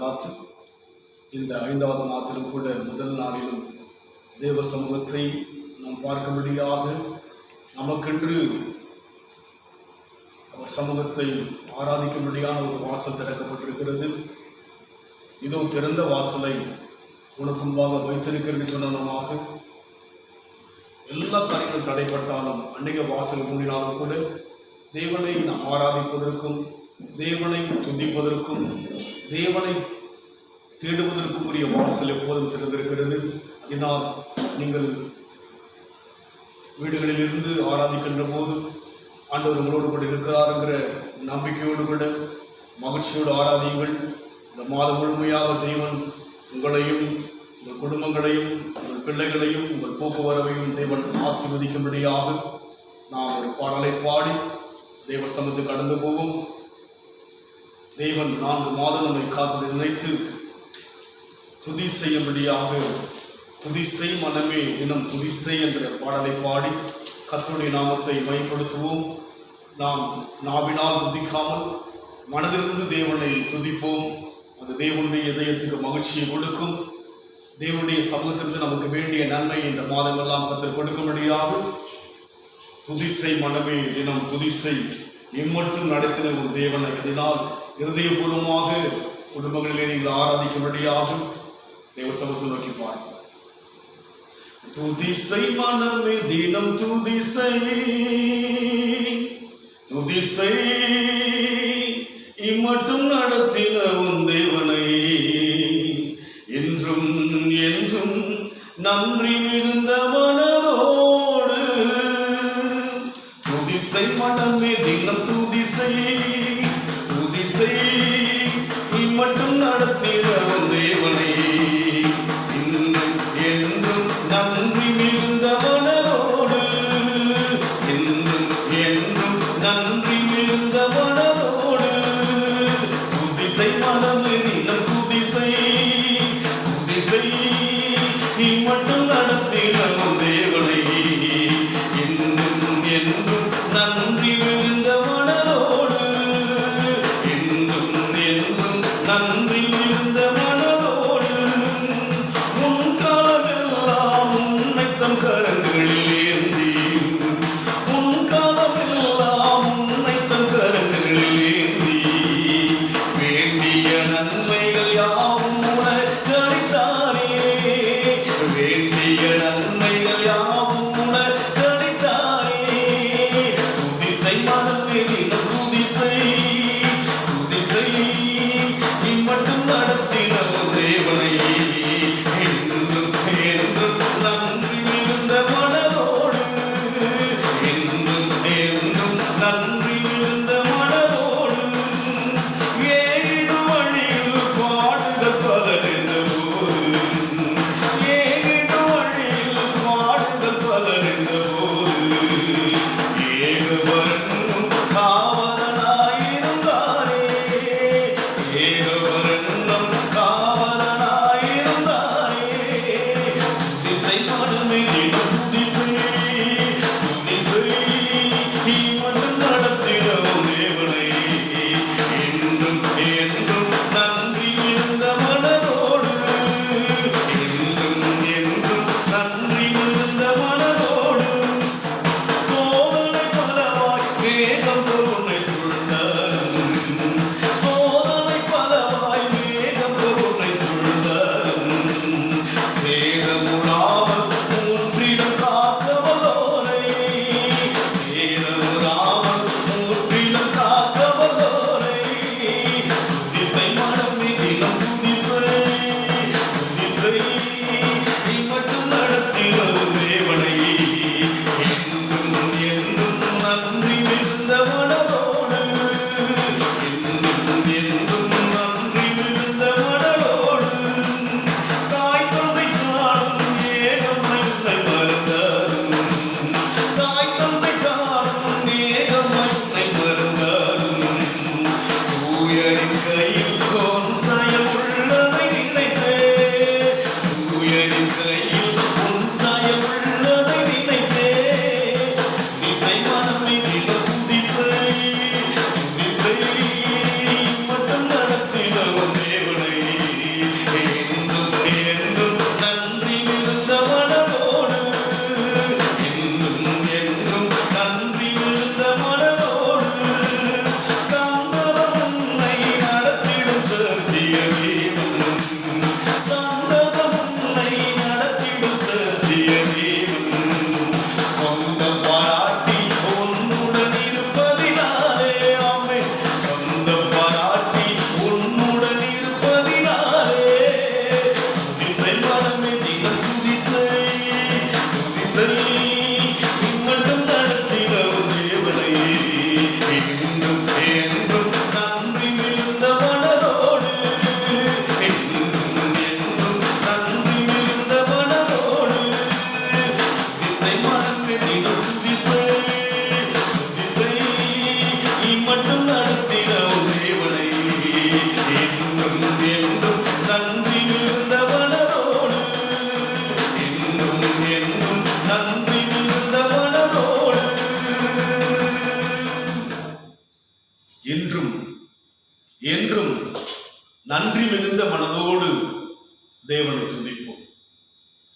காத்து இந்த 5வது மாதத்திலும் கூட முதல் நாளிலும் தேவ சமூகத்தை நாம் பார்க்கும்படியாக நமக்கென்று அவர் சமூகத்தை ஆராதிக்கும்படியான ஒரு வாசல் திறக்கப்பட்டிருக்கிறது. இதோ திறந்த வாசலை உனக்கு முன்பாக வைத்திருக்கிறது சொன்னமாக எல்லா காரியங்களும் தடைப்பட்டாலும் அநேக வாசல் மூடினாலும் கூட தேவனை நாம் ஆராதிப்பதற்கும் தேவனை துதிப்பதற்கும் தேவனை தேடுவதற்கும் உரிய வாசல் எப்போதும் திறந்திருக்கிறது. அதனால் நீங்கள் வீடுகளிலிருந்து ஆராதிக்கின்ற போது ஆண்டவர் உங்களோடு கூட இருக்கிறாருங்கிற நம்பிக்கையோடு கூட மகிழ்ச்சியோடு ஆராதியுங்கள். இந்த மாதம் முழுமையாக தேவன் உங்களையும் உங்கள் குடும்பங்களையும் உங்கள் பிள்ளைகளையும் உங்கள் போக்குவரவையும் தேவன் ஆசீர்வதிக்கும்படியாக நாம் ஒரு பாடலை பாடி தேவ சமூகத்துக்கு கடந்து போவோம். தேவன் 4 மாதம் நம்மை காத்ததை நினைத்து துதி செய்யும்படியாக துதி செய் மனமே தினம் துதி செய் என்ற பாடலை பாடி கர்த்தருடைய நாமத்தை மைப்படுத்துவோம். நாம் நாவினால் துதிக்காமல் மனதிலிருந்து தேவனை துதிப்போம். அது தேவனுடைய இதயத்துக்கு மகிழ்ச்சியை கொடுக்கும். தேவனுடைய சமூகத்திலிருந்து நமக்கு வேண்டிய நன்மை இந்த மாதமெல்லாம் கர்த்தர் கொடுக்கும்படியாக துதி செய் மனமே தினம் துதி செய் இம்மட்டும் நடத்தின ஒரு தேவனை அதனால் இருதயபூர்வமாக குடும்பங்களிலே நீங்கள் ஆராதிக்கும்படியாக தேவ சமூகத்தை நோக்கி பார்ப்போம். துதி செய் மனமே தினம் துதி செய் துதி செய் இம்மட்டும் நடத்தின உன் தேவனை என்றும் என்றும் நன்றி மிகுந்த மனதோடு துதி செய் மனமே தினம் துதி செய் இம்மட்டும் நடத்தின உன் தேவனை என்றும் நன்றி மிகுந்த மனதோடு என்றும் என்றும் நன்றி மிகுந்த மனதோடு துதி செய் மனமே தினம் துதி செய் இம்மட்டும் நடத்தின உன் தேவனை என்றும் என்றும் நன்றி மிகுந்த மனதோடு என்றும் என்றும் நன்றி மிகுந்த மனதோடு உன் காலமெல்லாம் உன்னைத்தம் கரங்களில் ஏந்தி உன் காலமெல்லாம் உன்னைத்தம் கரங்களில் ஏந்தி வேண்டிய நன்மைகள் யாவும் உனக்கு அளித்தாரே வேண்டிய நன்மைகள் யாவும் உனக்கு அளித்தாரே துதி செய் மனமே தினம் துதி செய் இம்மட்டும் நடத்தின தேவனை என்றும் என்றும் நன்றி மிகுந்த மனதோடு என்றும் என்றும் நன்றி மிகுந்த மனதோடு ஏகிடு வழியில் பாடுகள் பலரிந்த போது ஏகிடு வழியில் பாடுகள் பலரிந்த போது ஏகவரனும் காவலனாயிருந்தாரே ஏகவரனும் காவலனாயிருந்தாரே துதி செய் மனமே தினம் துதி செய் இம்மட்டும் நடத்தின உன் தேவனை என்றும் என்றும் நன்றி மிகுந்த மனதோடு என்றும் என்றும் நன்றி மிகுந்த மனதோடு சோதனை பலவாய் வேகம் பொருளை சூழ்ந்தாலும் சோதனை பலவாய் வேகம் பொருளை சூழ்ந்தாலும் சேதமுறாமல் மூன்றிடம் காக்கவல்லோரை சேதமுறாமல் மூன்றிடம் காக்கவல்லோரை துதி செய் மனமே தினம் துதி செய் இம்மட்டும் நடத்தின தேவனை என்றும் என்றும் நன்றி மிகுந்த மனதோடு என்றும் என்றும் நன்றி மிகுந்த மனதோடு தாய் தந்தை காணும் ஏகமை உன்னை மறந்தாலும் தாய் தந்தை காணும் ஏகமை உன்னை மறந்தாலும் தூயரின் கையில் கோன் சாயம் உள்ளதை நன்றி மிகுந்த மனதோடு தேவனை துதிப்போம்.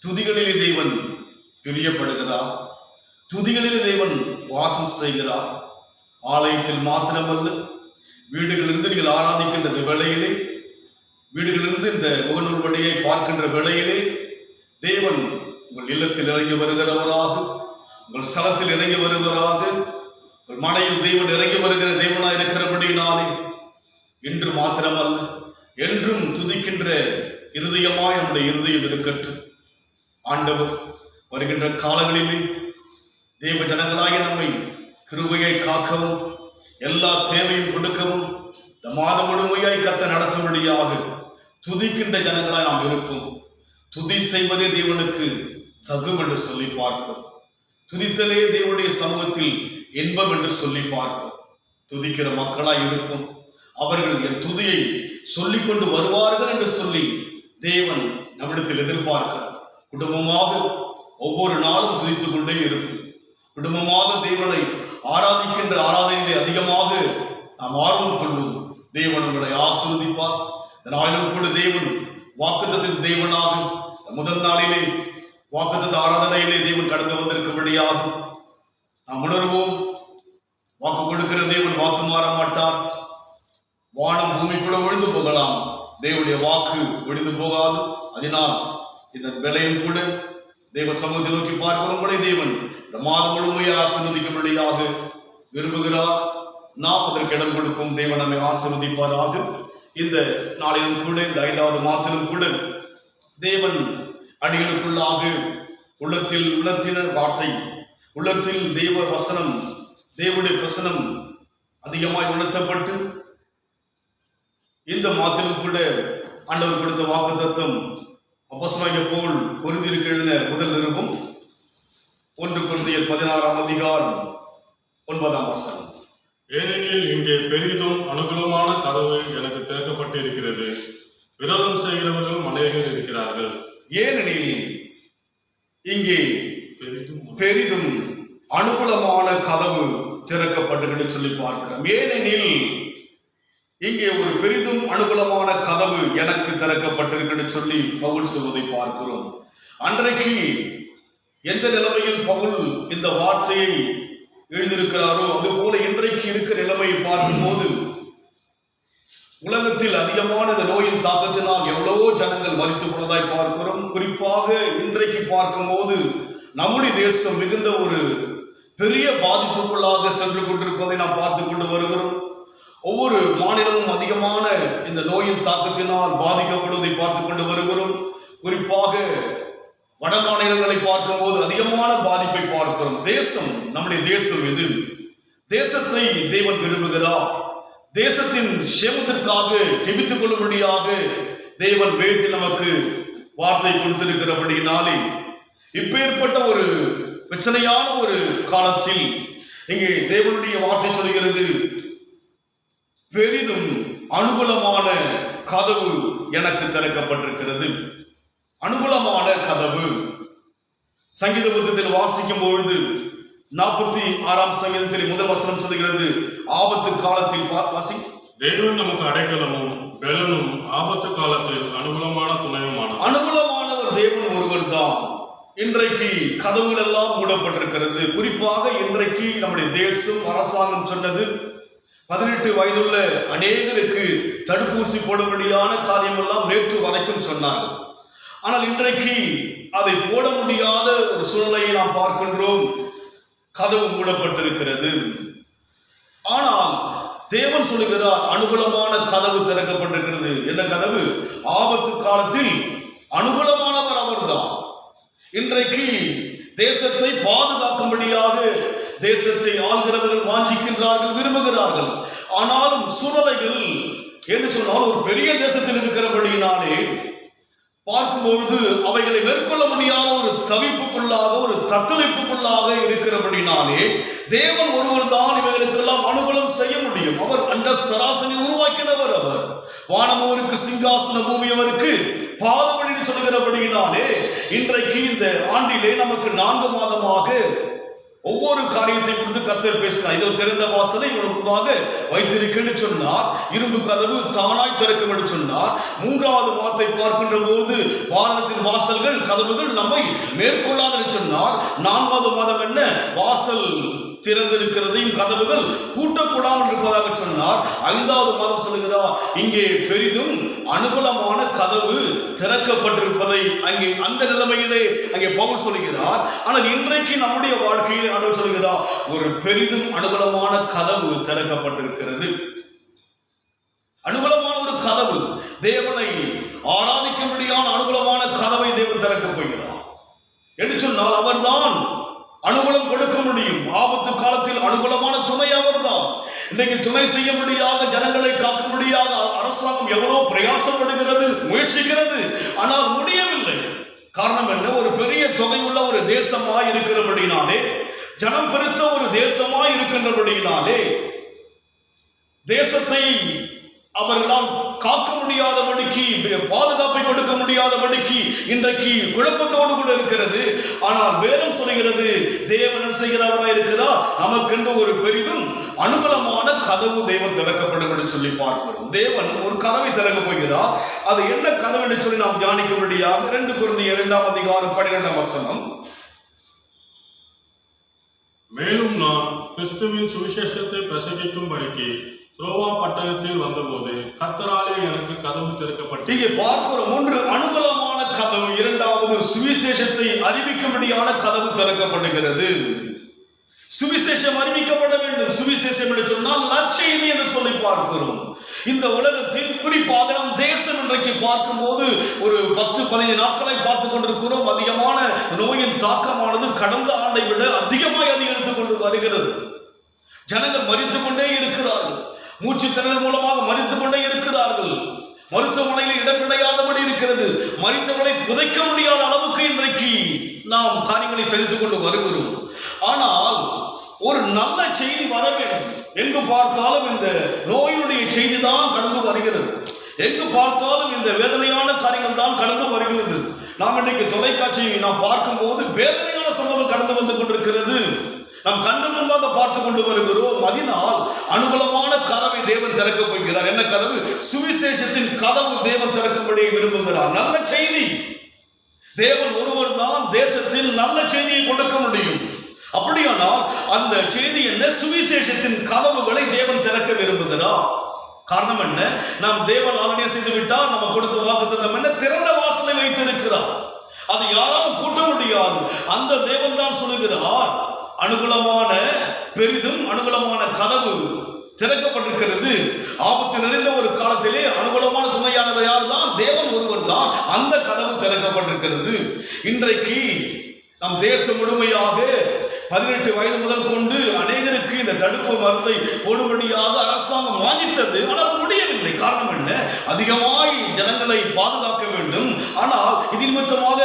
துதிகளிலே தேவன் பிரியப்படுகிறார். துதிகளிலே தேவன் வாசம் செய்கிறார். ஆலயத்தில் மாத்திரமல்ல, வீடுகளிலிருந்து நீங்கள் ஆராதிக்கின்ற இந்த வேளையிலே, வீடுகளிலிருந்து இந்த முகநூல் வழியை பார்க்கின்ற வேளையிலே தேவன் உங்கள் இல்லத்தில் இறங்கி வருகிறவராக, உங்கள் ஸ்தலத்தில் இறங்கி வருவராக, உங்கள் மனையில் தேவன் இறங்கி வருகிற தேவனாய் இருக்கிறபடினாலே இன்று மாத்திரமல்ல, என்றும் துதிக்கின்ற இருதயமாய் நம்முடைய இருதயம் இருக்கட்டும். ஆண்டவர் வருகின்ற காலங்களிலே தேவ ஜனங்களாக நம்மை கிருபையை காக்கவும், எல்லா தேவையும் கொடுக்கவும், இந்த மாதம் முழுமையாய் கர்த்தர் நடத்தும்படியாக துதிக்கின்ற ஜனங்களாய் நாம் இருப்போம். துதி செய்வதே தேவனுக்கு தகும் என்று சொல்லி பார்க்கிறோம். துதித்தலே தேவனுடைய சமூகத்தில் இன்பம் என்று சொல்லி பார்க்கிறோம். துதிக்கிற மக்களாய் இருக்கும். அவர்கள் என் துதியை சொல்லிக் கொண்டு வருவார்கள் என்று சொல்லி தேவன் நம்மிடத்தில் எதிர்பார்க்கிறார். குடும்பமாக ஒவ்வொரு நாளும் துதித்துக் கொண்டே இருக்கும். குடும்பமாக தேவனை ஆராதிக்கின்ற ஆராதனையிலே அதிகமாக நாம் ஆர்வம் கொள்ளும். தேவன் உங்களை ஆசீர்வதிப்பார். இந்த நாளிலும் கூட தேவன் வாக்குத்தத்தின் தேவனாக முதல் நாளிலே வாக்குத்தத்த ஆராதனையிலே தேவன் கடந்து வந்திருக்கும்படியாக நாம் உணர்வோம். வாக்கு கொடுக்கிற தேவன் வாக்கு மாற மாட்டார். வானம் பூமி கூட ஒழிந்து போகலாம், தேவனுடைய வாக்கு ஒழிந்து போகாது. அதனால் இந்த வேளையும் கூட தேவ சமூகத்தை நோக்கி பார்க்கிறோம் கூட தேவன் இந்த மாதம் முழுமையாக ஆசீர்வதிக்கும்படியாக விரும்புகிறார். நாம் அதற்கு இடம் கொடுக்கும். தேவன் நம்மை ஆசீர்வதிப்பாராக. இந்த நாளிலும் கூட, இந்த 5வது மாதத்திலும் கூட தேவன் அடிகளுக்குள்ளாக உள்ளத்தில் உணர்த்தின வார்த்தை, உள்ளத்தில் தேவ வசனம், தேவனுடைய பிரசனம் அதிகமாய் உணர்த்தப்பட்டு இந்த மாதத்திலும் கூட ஆண்டவர் கொடுத்த வாக்குத்தத்தம் அப்போஸ்தலனாகிய பவுல் கொரிந்தியருக்கு எழுதின முதல் நிருபம் 1 கொரிந்தியர் 16ஆம் அதிகாரம் 9ஆம் வசனம். ஏனெனில் இங்கே பெரிதும் அனுகூலமான கதவு எனக்கு திறக்கப்பட்டிருக்கிறது, விரோதம் செய்கிறவர்கள் அநேகர் இருக்கிறார்கள். ஏனெனில் இங்கே பெரிதும் அனுகூலமான கதவு திறக்கப்பட்டு சொல்லி பார்க்கிறோம். ஏனெனில் இங்கே ஒரு பெரிதும் அனுகூலமான கதவு எனக்கு திறக்கப்பட்டிருக்கு சொல்லி பவுல் சொல்வதை பார்க்கிறோம். அன்றைக்கு எந்த நிலைமையில் பவுல் இந்த வார்த்தையை எழுதியிருக்கிறாரோ அதுபோல இன்றைக்கு இருக்கிற நிலைமையை பார்க்கும்போது உலகத்தில் அதிகமான இந்த நோயின் தாக்கத்தினால் எவ்வளவோ ஜனங்கள் மரித்து போனதாய் பார்க்கிறோம். குறிப்பாக இன்றைக்கு பார்க்கும்போது நம்முடைய தேசம் மிகுந்த ஒரு பெரிய பாதிப்புக்குள்ளாக சென்று கொண்டிருப்பதை நாம் பார்த்து கொண்டு வருகிறோம். ஒவ்வொரு மாநிலமும் அதிகமான இந்த நோயின் தாக்கத்தினால் பாதிக்கப்படுவதை பார்த்து கொண்டு வருகிறோம். குறிப்பாக வட மாநிலங்களை பார்க்கும்போது அதிகமான பாதிப்பை பார்க்கிறோம். தேசம், நம்முடைய தேசம் எது? தேசத்தை தேவன் விரும்புகிறார். தேசத்தின் சேமத்திற்காக ஜெபித்துக் கொள்ளும்படியாக தேவன் வேதத்தில் நமக்கு வார்த்தை கொடுத்திருக்கிறபடியினாலே இப்பேற்பட்ட ஒரு பிரச்சனையான ஒரு காலத்தில் இங்கே தேவனுடைய வார்த்தை சொல்கிறது, பெரிதும் அனுகூலமான கதவு எனக்கு திறக்கப்பட்டிருக்கிறது. அனுகூலமான கதவு. சங்கீத புத்தகத்தில் வாசிக்கும் பொழுது 46ஆம் சங்கீதத்தில் முதல் வசனம் சொல்கிறது, ஆபத்து காலத்தில் வாசி. தேவன் நமக்கு அடைக்கலமும் பெலனும் ஆபத்து காலத்தில் அனுகூலமான துணையுமானவர். அனுகூலமானவர் தேவன் ஒருவர் தான். இன்றைக்கு கதவுகள் எல்லாம் மூடப்பட்டிருக்கிறது. குறிப்பாக இன்றைக்கு நம்முடைய தேசம் அரசாங்கம் சொன்னது 18 வயதுள்ள அநேகருக்கு தடுப்பூசி போடும்படியான காரியமெல்லாம் நேற்று வரைக்கும் சொன்னார்கள். ஆனால் இன்றைக்கு அதை போட முடியாத ஒரு சூழ்நிலையை நாம் பார்க்கின்றோம். கதவு மூடப்பட்டிருக்கிறது. ஆனால் தேவன் சொல்லுகிறார், அனுகூலமான கதவு திறக்கப்பட்டிருக்கிறது. என்ன கதவு? ஆபத்து காலத்தில் அனுகூலமானவர் அவர்தான். இன்றைக்கு தேசத்தை பாதுகாக்கும்படியாக தேசத்தை ஆள்கிறவர்கள் வாஞ்சிக்கின்றார்கள், விரும்புகிறார்கள். ஆனாலும் சூழ்நிலைகள் என்று சொன்னால் ஒரு பெரிய தேசத்தில் இருக்கிறபடியினாலே பார்க்கும்பொழுது அவைகளை மேற்கொள்ள முடியாத ஒரு தவிப்புக்குள்ளாக, ஒரு தத்தளிப்புக்குள்ளாக இருக்கிறபடினாலே தேவன் ஒருவர் தான் இவைகளுக்கெல்லாம் அனுகூலம் செய்ய முடியும். அவர் அந்த சராசரி உருவாக்கினவர். அவர் வானமோருக்கு சிங்காசன, பூமி அவருக்கு பாதமணி சொல்லுகிறபடியினாலே இன்றைக்கு இந்த ஆண்டிலே நமக்கு 4 மாதமாக ஒவ்வொரு காரியத்தை கொடுத்து கர்த்தர் பேசினார். இதோ திறந்த வாசலை உனக்குமாக வைத்திருக்கேன்னு சொன்னார். இரும்பு கதவு தானாய் திறக்கும் என்று சொன்னார். மூன்றாவது வார்த்தை பார்க்கின்ற போது பாரதத்தின் வாசல்கள் கதவுகள் நம்மை மேற்கொள்ளாது சொன்னார். நான்காவது மாதம் என்ன? வாசல் திறந்திருக்கிறதையும் கதவுகள் பூட்டக்கூடாமல் இருப்பதாக சொன்னார். ஐந்தாவது மாதம் சொல்லுகிறார், இங்கே பெரிதும் அனுகூலமான கதவு திறக்கப்பட்டிருப்பதை அங்கே அந்த நிலைமையிலே அங்கே பவுல் சொல்கிறார். ஆனால் இன்றைக்கு நம்முடைய வாழ்க்கையில் ஆண்டவர் சொல்கிறார், ஒரு பெரிதும் அனுகூலமான கதவு திறக்கப்பட்டிருக்கிறது. அனுகூலமான ஒரு கதவு, தேவனை ஆராதிக்கும்படியான அனுகூலமான கதவை தேவன் திறக்கப் போகிறார் என்று சொன்னால் அவர்தான் அனுகூலம் கொடுக்க முடியும். ஆபத்து காலத்தில் அனுகூலமான துணை அவர்தான். இன்னைக்கு துணை செய்ய முடியாத, ஜனங்களை காக்க முடியாத அரசாங்கம் எவ்வளவு பிரயாசப்படுகிறது, முயற்சிக்கிறது, ஆனால் முடியவில்லை. காரணம் என்ன? ஒரு பெரிய தொகை உள்ள ஒரு தேசமாய் இருக்கிறபடினாலே, ஜனம் பெருத்த ஒரு தேசமாய் இருக்கின்றபடியினாலே தேசத்தை அவர்களால் காக்க முடியாதபடிக்கு, பாதுகாப்பை கொடுக்க முடியாதபடிக்கு இன்றைக்கு குழப்பத்தோடு கூட இருக்கிறது. ஆனால் வேதம் சொல்கிறது, தேவன் செய்கிறவராய் இருக்கிறார், நமக்கென்று ஒரு பெரிதும் அனுகூலமான கதவு தேவன் திறக்கப்படும் என்று சொல்லி பார்க்கிறோம். தேவன் ஒரு கதவை திறக்க போகிறார். அது என்ன கதவு என்று சொல்லி நாம் தியானிக்கும்படியாக 2 கொரிந்தியர் 2:12 மேலும் நான் கிறிஸ்துவின் சுவிசேஷத்தை பிரசங்கிக்கும்படிக்கு ரோவா பட்டணத்தில் வந்தபோது கர்த்தராலே எனக்கு கதவு திறக்கப்பட்டது. இங்கே பார்க்கிறோம், 1 அனுகூலமான கதவு, 2வது சுவிசேஷத்தை அறிவிக்கும்படியான கதவு திறக்கப்படுகிறது. சுவிசேஷம் அறிவிக்கப்பட வேண்டும். சுவிசேஷம் என்று சொன்னால் நற்செய்தி என்று சொல்லி பார்க்கிறோம். இந்த உலகத்தில் குறிப்பாக நம் தேசம் இன்றைக்கு பார்க்கும்போது ஒரு 10-15 நாட்களை பார்த்து கொண்டிருக்கிறோம். அதிகமான நோயின் தாக்கமானது கடந்த ஆண்டை விட அதிகமாக அதிகரித்துக் கொண்டு வருகிறது. ஜனங்கள் மரித்துக் கொண்டே இருக்கிறார்கள். மூச்சு திணறல் மூலமாக மரித்துக் கொண்டே இருக்கிறார்கள். மருத்துவமனையில் இடம் கிடையாதபடி இருக்கிறது. மரித்தவர்களை புதைக்க முடியாத அளவுக்கு இன்றைக்கு நாம் காரியங்களை செய்து கொண்டு வருகிறோம். ஆனால் ஒரு நல்ல செய்தி வர வேண்டும். எங்கு பார்த்தாலும் இந்த நோயினுடைய செய்தி தான் கடந்து வருகிறது. எங்கு பார்த்தாலும் இந்த வேதனையான காரியங்கள் தான் கடந்து வருகிறது. நாம் இன்றைக்கு தொலைக்காட்சியை நாம் பார்க்கும்போது வேதனையான சம்பவம் கடந்து வந்து கொண்டிருக்கிறது. நாம் கண்ணு முன்பாக பார்த்து கொண்டு வருகிறோம். அதனால் அனுகூலமான கதவை தேவன் திறக்க போகிறார். என்ன கதவு? சுவிசேஷத்தின் கதவு தேவன் திறக்கும்படி விரும்புகிறார். நல்ல செய்தி. தேவன் ஒருவர் தான் தேசத்தில் நல்ல செய்தியை கொடுக்க முடியும். அப்படியானால் அந்த செய்தி என்ன? சுவிசேஷத்தின் கதவுகளை தேவன் திறக்க விரும்புகிறார். காரணம் என்ன? நாம் தேவன் ஆளுநை செய்து விட்டார். நம்ம கொடுத்த வாக்குத்தத்தம் என்ன? திறந்த வாசலை வைத்திருக்கிறார். அது யாராலும் பூட்ட முடியாது. அந்த தேவன் தான் சொல்லுகிறார், அனுகூலமான பெரிதும் அனுகூலமான கதவு திறக்கப்பட்டிருக்கிறது. ஆபத்து நிறைந்த ஒரு காலத்திலே அனுகூலமான துணையானவர் யார் தான்? தேவன் ஒருவர் தான். அந்த கதவு திறக்கப்பட்டிருக்கிறது. இன்றைக்கு நம் தேசம் முழுமையாக 18 வயது முதல் கொண்டு அநேகருக்கு இந்த தடுப்பு மருந்தை போடும்படியாக அரசாங்கம் வாங்கித்தது. ஆனால் முடியவில்லை. காரணம் என்ன? அதிகமாய் ஜனங்களை பாதுகாக்க வேண்டும். ஆனால் இது நிமித்தமாக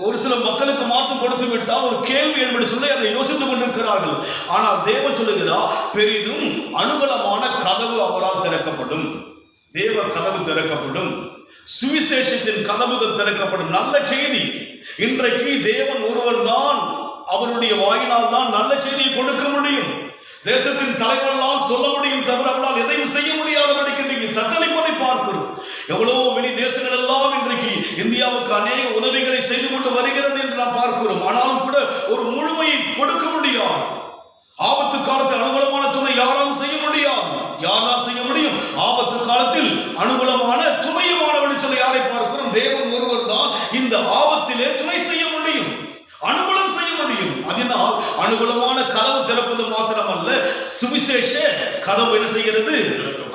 ஒரு சில மக்களுக்கு மாற்றம் கொடுத்து விட்டால் ஒரு கேள்வி என்று சொல்லி அதை யோசித்துக் கொண்டிருக்கிறார்கள். ஆனால் தேவன் சொல்லுகிறார், பெரிதும் அனுகூலமான கதவு அவரால் திறக்கப்படும். தேவ கதவு திறக்கப்படும். சுவிசேஷத்தின் கதவுகள் திறக்கப்படும். நல்ல செய்தி. இன்றைக்கு தேவன் ஒருவர் தான், அவருடைய வாயினால் தான் நல்ல செய்தியை கொடுக்க முடியும். தேசத்தின் தலைவர்களால் சொல்ல முடியும் தவிர அவர்களால் எதையும் செய்ய முடியாதபடிக்கு இன்றைக்கு தத்தளிப்பதை பார்க்கிறோம். எவ்வளவோ வெளி தேசங்கள் எல்லாம் இன்றைக்கு இந்தியாவுக்கு அநேக உதவிகளை செய்து கொண்டு வருகிறது என்று நாம் பார்க்கிறோம். ஆனாலும் கூட ஒரு முழுமையை கொடுக்க முடியாது. ஆபத்து காலத்தில் அனுகூலமான துணை யாராலும் செய்ய முடியாது. யாரால் செய்ய முடியும்? ஆபத்து காலத்தில் அனுகூலமான துணையுமானவன் சொல்ல யாரை பார்க்கிறோம்? தேவன் ஒருவர் தான் இந்த ஆபத்திலே துணை செய்ய முடியும், அனுகூலம் செய்ய முடியும். அதனால் அனுகூலமான கதவு திறப்பது மாத்திரமல்ல, சுவிசேஷ கதவு என்ன செய்கிறது?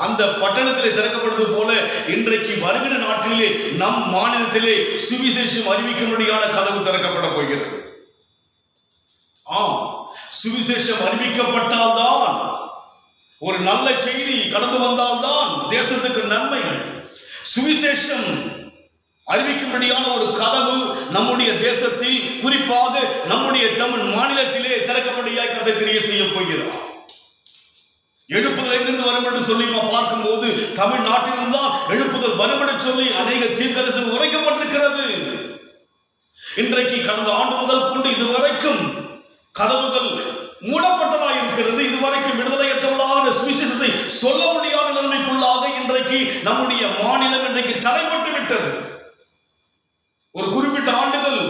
அந்த பட்டணத்திலே திறக்கப்படுவது போல இன்றைக்கு வருகிற நாட்டிலே நம் மாநிலத்திலே சுவிசேஷம் அறிவிக்கும்படியான கதவு திறக்கப்பட போகிறது. சுவிசேஷம் அறிவிக்கப்பட்டால்தான், ஒரு நல்ல செய்தி கடந்து வந்தால்தான் தேசத்துக்கு நன்மைகள். சுவிசேஷம் அறிவிக்கும்படியான ஒரு கதவு நம்முடைய தேசத்தில், குறிப்பாக நம்முடைய தமிழ் மாநிலத்திலே திறக்கப்படியாய் கதக்கிரியை செய்ய போகிறார். எழுப்புதல் எங்கிருந்து வரும் என்று சொல்லி பார்க்கும்போது தமிழ்நாட்டில் தான் எழுப்புதல் வரும் என்று சொல்லி அநேக தீர்க்கதரிசனம் உரைக்கப்பட்டிருக்கிறது. இன்றைக்கு கடந்த ஆண்டு முதல் கொண்டு இதுவரைக்கும் கதவுகள் மூடப்பட்டதாக இருக்கிறது. இதுவரைக்கும் விடுதலையற்றவர்களான சுவிசேஷத்தை சொல்ல முடியாத நிலைமைக்குள்ளாக இன்றைக்கு நம்முடைய மாநிலம் இன்றைக்கு தடைப்பட்டு விட்டது. ஒரு குறிப்பிட்ட ஆண்டுகள்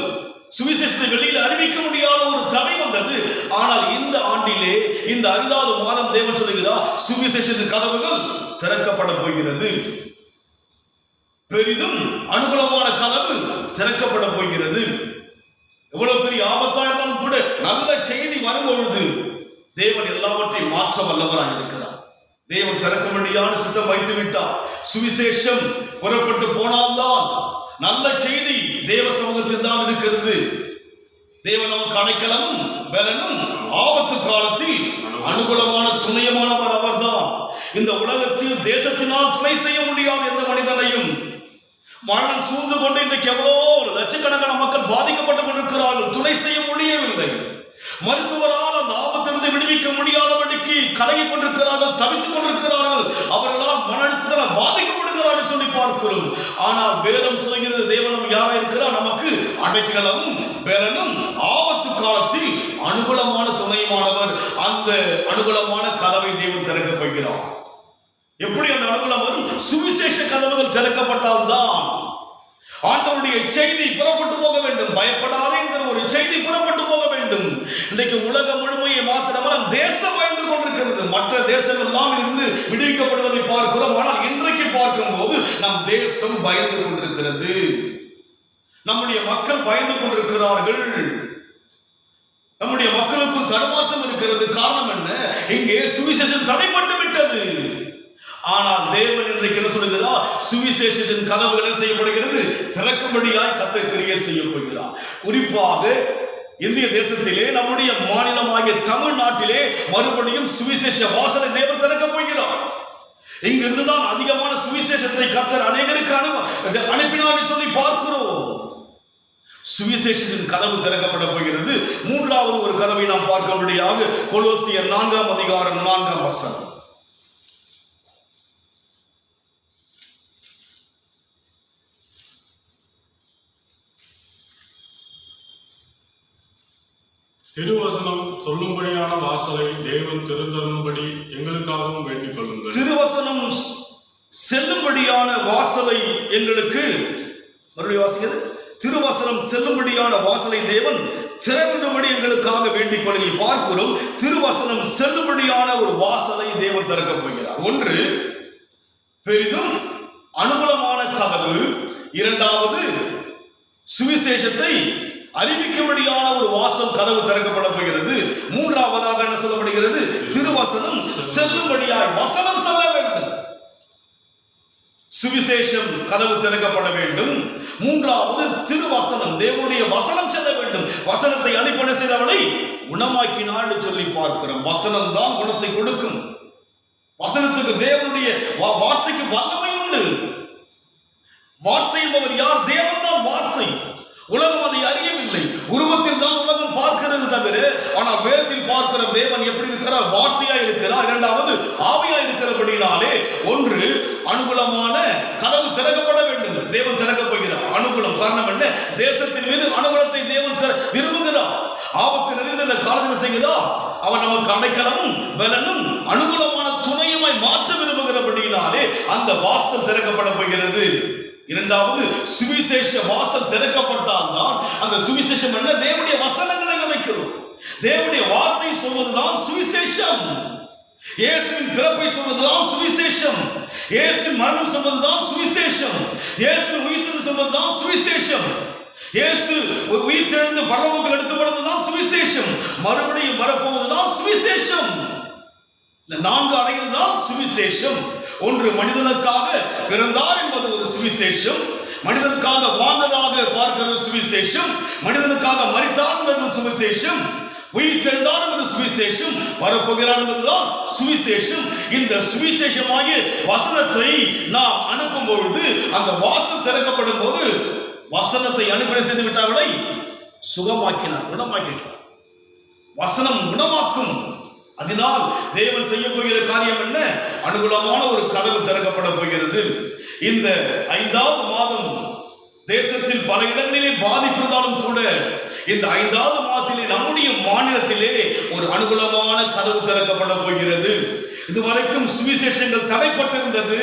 சுவிசேஷத்தை வெளியில் அறிவிக்க முடியாத ஒரு தடை வந்தது. ஆனால் இந்த ஆண்டிலே, இந்த 5வது மாதம் தேவன் சொல்கிறார், சுவிசேஷத்தின் கதவுகள் திறக்கப்பட போகிறது. பெரிதும் அனுகூலமான கதவு திறக்கப்பட போகிறது. எவ்வளவு பெரிய ஆபத்தா இருந்தாலும் கூட நல்ல செய்தி வரும்பொழுது தேவன் எல்லாவற்றையும் மாற்ற வல்லவராக இருக்கிறார். தேவன் திறக்க முடியாத சித்தம் வைத்து விட்டார். சுவிசேஷம் புறப்பட்டு போனால்தான் நல்ல செய்தி தேவ சமூகத்தில் தான் இருக்கிறது. தேவன் நமக்கு அடைக்கலமும் பலனும் ஆபத்து காலத்தில் அனுகூலமான துணையமானவர் அவர்தான். இந்த உலகத்தில் தேசத்தினால் துணை செய்ய முடியாத எந்த மனிதனையும் மரணம் சூழ்ந்து கொண்டு இன்றைக்கு எவ்வளோ லட்சக்கணக்கான மக்கள் பாதிக்கப்பட்டுக் கொண்டிருக்கிறார்கள், துணை செய்ய முடியவில்லை. மருத்துவரால் அந்த ஆபத்திலிருந்து விடுவிக்க முடியாதபடிக்கு கலங்கிக் கொண்டிருக்கிறார்கள், தவித்துக் கொண்டிருக்கிறார்கள், அவர்களால் மன அழுத்தத்தால் பாதிக்கப்படுகிறார்கள் சொல்லி பார்க்கிறோம். ஆனால் வேதம் சொல்கிறது, தேவனும் யாரா இருக்கிறார், நமக்கு அடைக்கலமும் பலனும் ஆபத்து காலத்தில் அனுகூலமான துணையுமானவர். அந்த அனுகூலமான கதவை தேவன் திறக்கப் போகிறார். எப்படி அந்த அனுகூலம் வரும்? சுவிசேஷ கதவுகள் திறக்கப்பட்டால் தான் ஆண்டவருடைய செய்தி புறப்பட்டு போக வேண்டும். பயப்படாதே என்கிற ஒரு செய்தி புறப்பட்டு போக வேண்டும். இன்றைக்கு உலகம் முழுமையை மாத்திரமல்ல, தேசம் பயந்து கொண்டிருக்கிறது. மற்ற தேசங்கள் எல்லாம் இருந்து விடுவிக்கப்படுவதை பார்க்கிறோம். ஆனால் இன்றைக்கு பார்க்கும் போது நம் தேசம் பயந்து கொண்டிருக்கிறது. நம்முடைய மக்கள் பயந்து கொண்டிருக்கிறார்கள். நம்முடைய மக்களுக்கும் தடுமாற்றம் இருக்கிறது. காரணம் என்ன? இங்கே சுவிசேஷம் தடைப்பட்டு விட்டது. ஆனால் தேவன் இன்றைக்கு என்ன சொல்கிறார்? சுவிசேஷத்தின் கதவுகள் என்ன செய்யப்படுகிறது? திறக்கும்படியாய் கர்த்தர் கிரியை செய்ய போகிறார். குறிப்பாக இந்திய தேசத்திலே, நம்முடைய மாநிலமாகிய தமிழ்நாட்டிலே மறுபடியும் சுவிசேஷ வாசலை தேவன் திறக்க போகிறார். இங்கிருந்துதான் அதிகமான சுவிசேஷத்தை கர்த்தர் அநேகருக்கு அனுப்பினார் சொல்லி பார்க்கிறோம். சுவிசேஷத்தின் கதவு திறக்கப்பட போகிறது. 3வது ஒரு கதவை நாம் பார்க்கும்படியாக கொலோசியர் 4ஆம் அதிகாரம் 4ஆம் வசனம். திருவசனம் சொல்லும்படியான வாசலை தேவன் திறந்தருளும்படி எங்களுக்காகவும் வேண்டிக் கொள்ளுங்கள். திருவசனம் செல்லும்படியான வாசலை எங்களுக்கு, மறுபடியும் வாசிக்கிறது, திருவசனம் செல்லும்படியான வாசலை தேவன் திறக்கும்படி எங்களுக்காக வேண்டிக் கொள்ள பார்க்கிறோம். திருவசனம் செல்லும்படியான ஒரு வாசலை தேவன் திறக்கப் போகிறார். ஒன்று, பெரிதும் அனுகூலமான கதவு. 2வது, சுவிசேஷத்தை அறிவிக்கும்படியான ஒரு வாசல் கதவு திறக்கப்பட போகிறது. 3வதாக என்ன சொல்லப்படுகிறது? திருவசனம் செல்லும்படியாய் வசனம் சொல்ல வேண்டும். சுவிசேஷம் கதவு திறக்கப்பட வேண்டும். 3வது, திருவசனம், தேவனுடைய வசனம் செல்ல வேண்டும். வசனத்தை அனுப்பி செய்தவனை குணமாக்கினார் என்று சொல்லி பார்க்கிறோம். வசனம் தான் குணத்தை கொடுக்கும். வசனத்துக்கு, தேவனுடைய வார்த்தைக்கு வல்லமை உண்டு. வார்த்தை என்பவர் யார்? தேவன் தான் வார்த்தை. உலகம் அதை அறியவில்லை. உருவத்தில் தான் உலகம் பார்க்கிறது தவிர, ஆனால் வேதத்தில் பார்க்கிற தேவன் எப்படி இருக்கிறார்? வார்த்தையா இருக்கிறார். 2வது, ஆவியா இருக்கிறபடினாலே, ஒன்று, அனுகூலமான கதவு திறக்கப்பட வேண்டும். தேவன் திறக்கப் போகிறார். அனுகூலம் காரணம் என்ன? தேசத்தின் மீது அனுகூலத்தை தேவன் விரும்புகிறார். ஆபத்து நிறைந்த இந்த காலத்தில் செய்கிறார். அவன் நமக்கு அடைக்கலமும் பலனும் அனுகூலமான துணையுமாய் மாற்ற விரும்புகிறபடினாலே அந்த வாசல் திறக்கப்பட போகிறது. 2வது, சுவிசேஷ வாசல் திறக்கப்பட்டால் தான் அந்த சுவிசேஷம் என்ன? தேவனுடைய வசனங்களை விதைக்கிறோம். தேவனுடைய வார்த்தை சொல்வதுதான் சுவிசேஷம். இயேசுவின் பிறப்பை சொல்வதுதான் சுவிசேஷம். இயேசுவின் மரணம் சொல்வதுதான் சுவிசேஷம். இயேசுவின் உயிர்த்தெழுதல் சொல்வதுதான் சுவிசேஷம். இயேசு உயிர்த்தெழுந்து பரலோகத்துக்கு எடுத்துப்படுவதுதான் சுவிசேஷம். மறுபடியும் வரப்போவதுதான் சுவிசேஷம். இந்த 4 அறைகள் தான் சுவிசேஷம். ஒன்று, மனிதனுக்காக பிறந்தார் என்பது ஒரு சுவிசேஷம். மனிதனுக்காக வாழ்ந்ததாக பார்க்கிறது சுவிசேஷம். மனிதனுக்காக மரித்தார் என்பது சுவிசேஷம். உயிர்த்தெழுந்தார் என்பது சுவிசேஷம். வரப்போகிறார் என்பதுதான் சுவிசேஷம். இந்த சுவிசேஷமாகிய வசனத்தை நாம் அனுப்பும் பொழுது, அந்த வாசல் திறக்கப்படும் போது, வசனத்தை அனுப்பி செய்து விட்டார்களை சுகமாக்கினார், குணமாக்கினார். வசனம் குணமாக்கும். அதனால் தேவன் செய்ய போகிற காரியம் என்ன? அனுகூலமான ஒரு கதவு திறக்கப்பட போகிறது. இந்த 5வது மாதம் தேசத்தில் பல இடங்களிலே பாதிப்பு இருந்தாலும் கூட இந்த 5வது மாதத்திலே நம்முடைய மாநிலத்திலே ஒரு அனுகூலமான கதவு திறக்கப்பட போகிறது. இதுவரைக்கும் சுவிசேஷங்கள் தடைப்பட்டிருந்தது.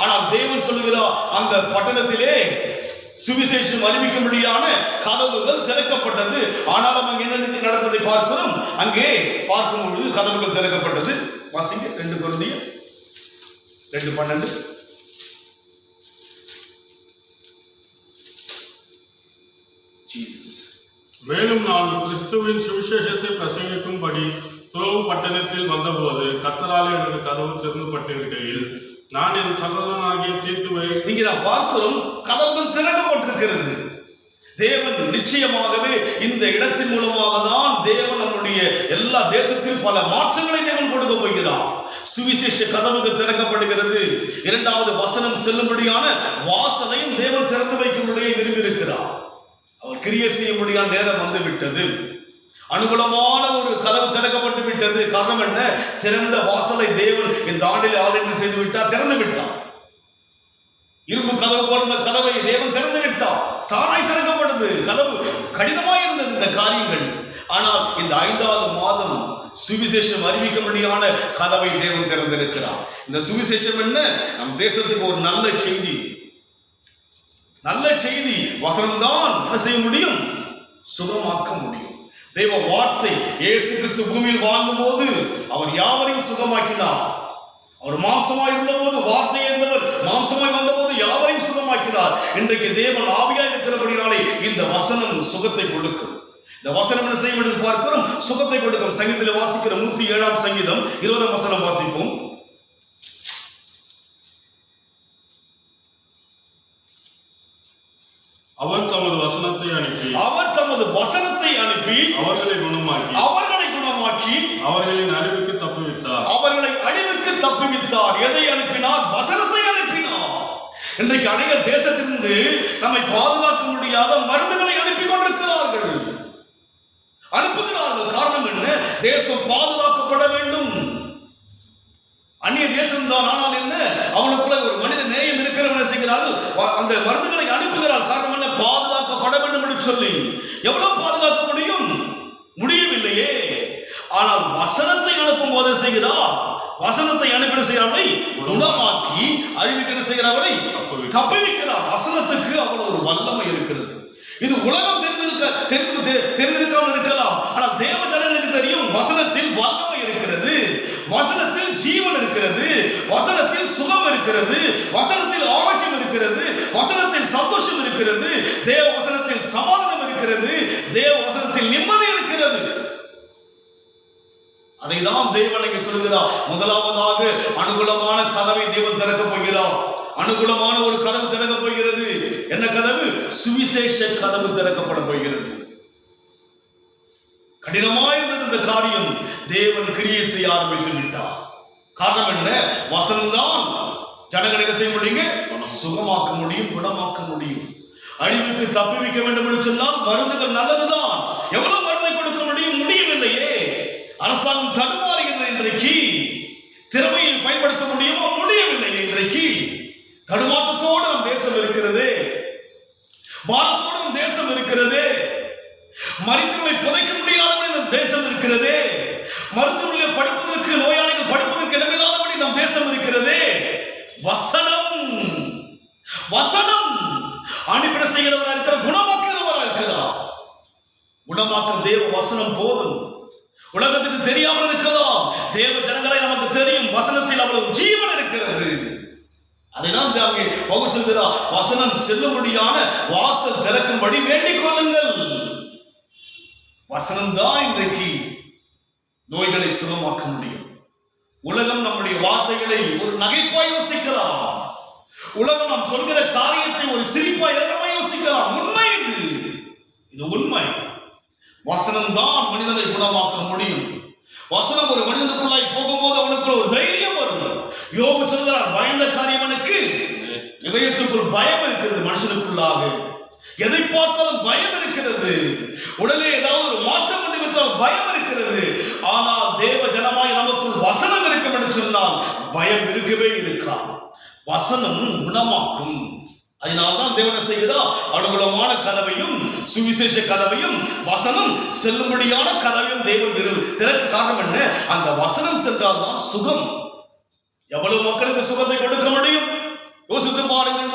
ஆனால் தேவன் சொல்லுகிறார், அந்த பட்டணத்திலே சுவிசேஷம் அறிவிக்கும்படியான கதவுகள் திறக்கப்பட்டது. ஆனாலும் அங்கே என்ன நடப்பதை பார்க்கிறோம். அங்கே பார்க்கும் பொழுது கதவுகள் திறக்கப்பட்டது. வாசிங்க 2 கொரிந்தியர் 2:12. மேலும் நான் கிறிஸ்துவின் சுவிசேஷத்தை பிரசங்கிக்கும்படி துரோவு பட்டணத்தில் வந்தபோது கர்த்தராலே எனக்கு கதவு திறந்துபட்டிருக்கையில் நான் என் சகோதரனாகிய தீத்துவை இங்கே நாம் பார்க்கிறோம், கதவுகள் திறக்கப்பட்டிருக்கிறது. தேவன் நிச்சயமாகவே இந்த இடத்தின் மூலமாக தான் தேவன் நம்முடைய எல்லா தேசத்தில் பல மாற்றங்களை தேவன் கொடுக்க போகிறார். சுவிசேஷ கதவுகள் திறக்கப்படுகிறது. 2வது வசனம் செல்லும்படியான வாசலையும் தேவன் திறந்து வைக்கும்படியே விரும்பியிருக்கிறார். அவர் கிரியை செய்யும்படியான நேரம் வந்து விட்டது. அனுகூலமான ஒரு கதவு திறக்கப்பட்டு விட்டது. காரணம் என்ன? திறந்த வாசலை தேவன் இந்த ஆண்டில் ஆளுநர் செய்து விட்டார், திறந்து விட்டார். இரும்பு கதவு போன்ற கதவை தேவன் திறந்து விட்டார். தானாய் திறக்கப்படுது. கதவு கடினமாய் இருந்தது இந்த காரியங்கள். ஆனால் இந்த 5வது மாதம் சுவிசேஷம் அறிவிக்கும்படியான கதவை தேவன் திறந்திருக்கிறார். இந்த சுவிசேஷம் என்ன? நம் தேசத்துக்கு ஒரு நல்ல செய்தி. நல்ல செய்தி வசனம்தான் என்ன செய்ய முடியும்? சுகமாக்க முடியும். தெய்வ வார்த்தை இயேசு கிறிஸ்து பூமியில் வாழ்ந்த போது அவர் யாவரையும் சுகமாக்கினார். அவர் மாம்சமாய் இருந்த போது வார்த்தை இருந்தவர் மாம்சமாய் வந்த போது யாவரையும் சுகமாக்கினார். இன்றைக்கு தேவன் ஆவியாய் இருக்கிறபடினாலே இந்த வசனம் சுகத்தை கொடுக்கும். இந்த வசனம் என்ன செய்யும் என்று பார்க்கிறோம், சுகத்தை கொடுக்கும். சங்கீதத்தில் வாசிக்கிற 107ஆம் சங்கீதம் 20ஆம் வசனம் வாசிப்போம். அவர் தமது வசனத்தை அனுப்பி அவர்களை குணமாக்கி அவர்களின் அழிவுக்கு தப்புவித்தார். எதை அனுப்பினார்? வசனத்தை அனுப்பினார். இன்றைக்கு அநேக தேசத்திலிருந்து நம்மை பாதுகாக்க முடியாத மருந்துகளை அனுப்பி கொண்டிருக்கிறார்கள், அனுப்புகிறார்கள். காரணம் என்ன? தேசம் பாதுகாக்கப்பட வேண்டும். அந்நிய தேசம் தான். ஆனால் என்ன? அவனுக்குள்ள ஒரு மனித நேயம் இருக்கிறவனை செய்கிறார்கள், அந்த மருந்துகளை அனுப்புகிறார். காரணம் என்ன? பாதுகாக்கப்பட வேண்டும் என்று சொல்லி. எவ்வளவு பாதுகாக்க முடியும்? முடியவில்லையே. ஆனால் வசனத்தை அனுப்பும் போது செய்கிறார், வசனத்தை அனுப்பி செய்கிறார்களை குணமாக்கி அறிவிக்க செய்கிறார்களை தப்புவிக்கிறார். வசனத்துக்கு அவ்வளவு ஒரு வல்லமை இருக்கிறது. இது உலகம் தெரிந்திருக்காமல் இருக்கலாம். ஆனால் தேவ ஜனங்களுக்கு தெரியும், வசனத்தில் வல்லமை இருக்கிறது, வசனத்தில் ஜீவன் இருக்கிறது, வசனத்தில் சுகம் இருக்கிறது, வசனத்தில் ஆரோக்கியம் இருக்கிறது, வசனத்தில் சந்தோஷம் இருக்கிறது, தேவ வசனத்தில் சமாதானம் இருக்கிறது, தேவ வசனத்தில் நிம்மதி இருக்கிறது. அதை தான் தேவன் இங்கே சொல்கிறார். முதலாவதாக அனுகூலமான கதவை தேவன் திறக்கப் போகிறார். அனுகூலமான ஒரு கதவு திறக்கப் போகிறது. என்ன கதவு? சுவிசேஷ கதவு திறக்கப்பட போகிறது. கடினமாயிருந்தது இந்த காரியம். தேவன் கிரியை செய்ய ஆரம்பித்து விட்டார். காரணம் என்ன? வசனம்தான் ஜனங்களுக்கு செய்ய முடியுங்க, சுகமாக்க முடியும், குணமாக்க முடியும். அழிவுக்கு தப்புவிக்க வேண்டும் என்று சொன்னால் மருந்துகள் நல்லதுதான். எவ்வளவு மருந்தை கொடுக்க முடியும்? முடியவில்லையே. அரசாங்கம் தடுமாறுகிறது. இன்றைக்கு திறமையை பயன்படுத்த முடியுமோ? முடியவில்லை. இன்றைக்கு தடுமாற்றத்தோடு நம் தேசம் இருக்கிறது, பாரத்தோடு நம் தேசம் இருக்கிறது. மருத்துவரை புதைக்க முடியாதபடி நம் தேசம் இருக்கிறது. மருத்துவர்களை படுப்பதற்கு, நோயாளிகள் படுப்பதற்கு இடமில்லாதபடி நம் தேசம் இருக்கிறது. வசனம் வசனம் அனுப்பிட செய்கிறவராக இருக்கிறார், குணமாக்கிறவராக இருக்கிறார். குணமாக்க தேவ வசனம் போதும். உலகத்துக்கு தெரியாமல் இருக்கலாம், தேவ ஜனங்களை நமக்கு தெரியும். வசனத்தில் அவ்வளவு ஜீவன் இருக்கிறது. அதைதான் அங்கே பவுல் சொல்கிறார், வசனம் செல்லும்படியான வாசல் திறக்கும்படி வேண்டிக் கொள்ளுங்கள். வசனம் தான் இன்றைக்கு நோய்களை சுகமாக்க முடியும். உலகம் நம்முடைய வார்த்தைகளை ஒரு நகைப்பாய் யோசிக்கலாம். உலகம் நாம் சொல்கிற காரியத்தை ஒரு சிரிப்பாய் இரண்டமா யோசிக்கலாம். உண்மை இது உண்மை. வசனம் தான் மனிதனை குணமாக்க முடியும். வசனம் ஒரு மனிதனுக்குள்ளாய் போகும்போது அவனுக்குள்ள ஒரு தைரியம் வரும். யோபு சொல்கிறார், பயந்த காரியவனுக்கு இதயத்துக்குள் பயம் இருக்கிறது. மனுஷனுக்குள்ளாக எதை பார்த்தாலும் பயம் இருக்கிறது. உடனே ஏதாவது ஒரு மாற்றம் வந்துவிட்டால் பயம் இருக்கிறது. ஆனால் தேவ ஜனமாய் நமக்குள் வசனம் இருக்கும் என்று சொன்னால் பயம் இருக்கவே இருக்காது. வசனம் குணமாக்கும். அதனால்தான் தேவன் செய்கிறார், அனுகூலமான கதவையும் சுவிசேஷ கதவையும் வசனம் செல்லும்படியான கதவையும் தேவன் திறக்க காரணம் என்ன? அந்த வசனம் சென்றால் தான் சுகம். எவ்வளவு மக்களுக்கு சுகத்தை கொடுக்க முடியும்? யோசித்து பாருங்கள்.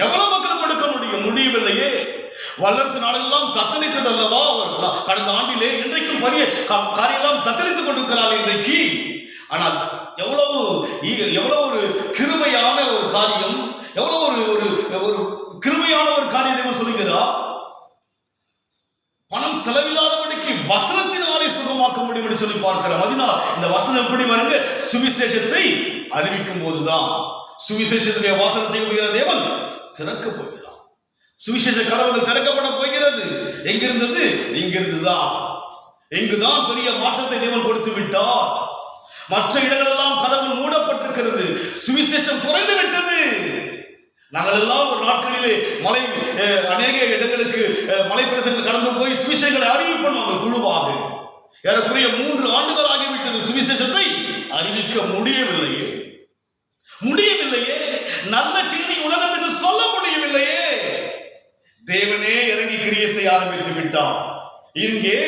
எவ்வளவு மக்களுக்கு கொடுக்க முடியும்? முடியவில்லையே. வல்லரசு நாடெல்லாம் தத்தளித்தது அல்லவா அவர் கடந்த ஆண்டிலே. இன்றைக்கும் பெரிய காரியெல்லாம் தத்தளித்துக் கொண்டிருக்கிறார் இன்றைக்கு. ஆனால் எவ்வளவு ஒரு கிருபையான ஒரு காரியம், எவ்வளவு ஒரு கிருபையான ஒரு காரியத்தை சொல்லுகிறார். பணம் செலவில்லாதபடிக்கு வசனத்தினாலே சுகமாக்க முடியும் என்று சொல்லி பார்க்கிறோம். அதனால் இந்த வசனம் எப்படி வருங்க? சுவிசேஷத்தை அறிவிக்கும் போதுதான் சுவிசேஷத்துடைய வாசனை செய்ய தேவன் திறக்க போகிறார். சுவிசேஷ கதவுகள் திறக்கப்பட போகிறது. எங்கிருந்தது? இங்கிருந்துதான். இங்குதான் பெரிய மாற்றத்தை தேவன் கொடுத்து விட்டார். மற்ற இடங்களெல்லாம் கதவு மூடப்பட்டிருக்கிறது. சுவிசேஷம் குறைந்து விட்டது. நாங்கள் எல்லாம் ஒரு நாட்களிலே அநேக இடங்களுக்கு மலை பிரதேசங்கள் கடந்து போய் சுவிசேஷங்களை அறிவிப்போம். நாங்கள் குழுவாக ஏறக்குறைய 3 ஆண்டுகள் ஆகிவிட்டது. சுவிசேஷத்தை அறிவிக்க முடியவில்லையே. நல்ல செய்தி உலகத்துக்கு சொல்ல முடியவில்லையே. தேவனே இறங்கி கிரியை செய்ய ஆரம்பித்து விட்டார். இங்கே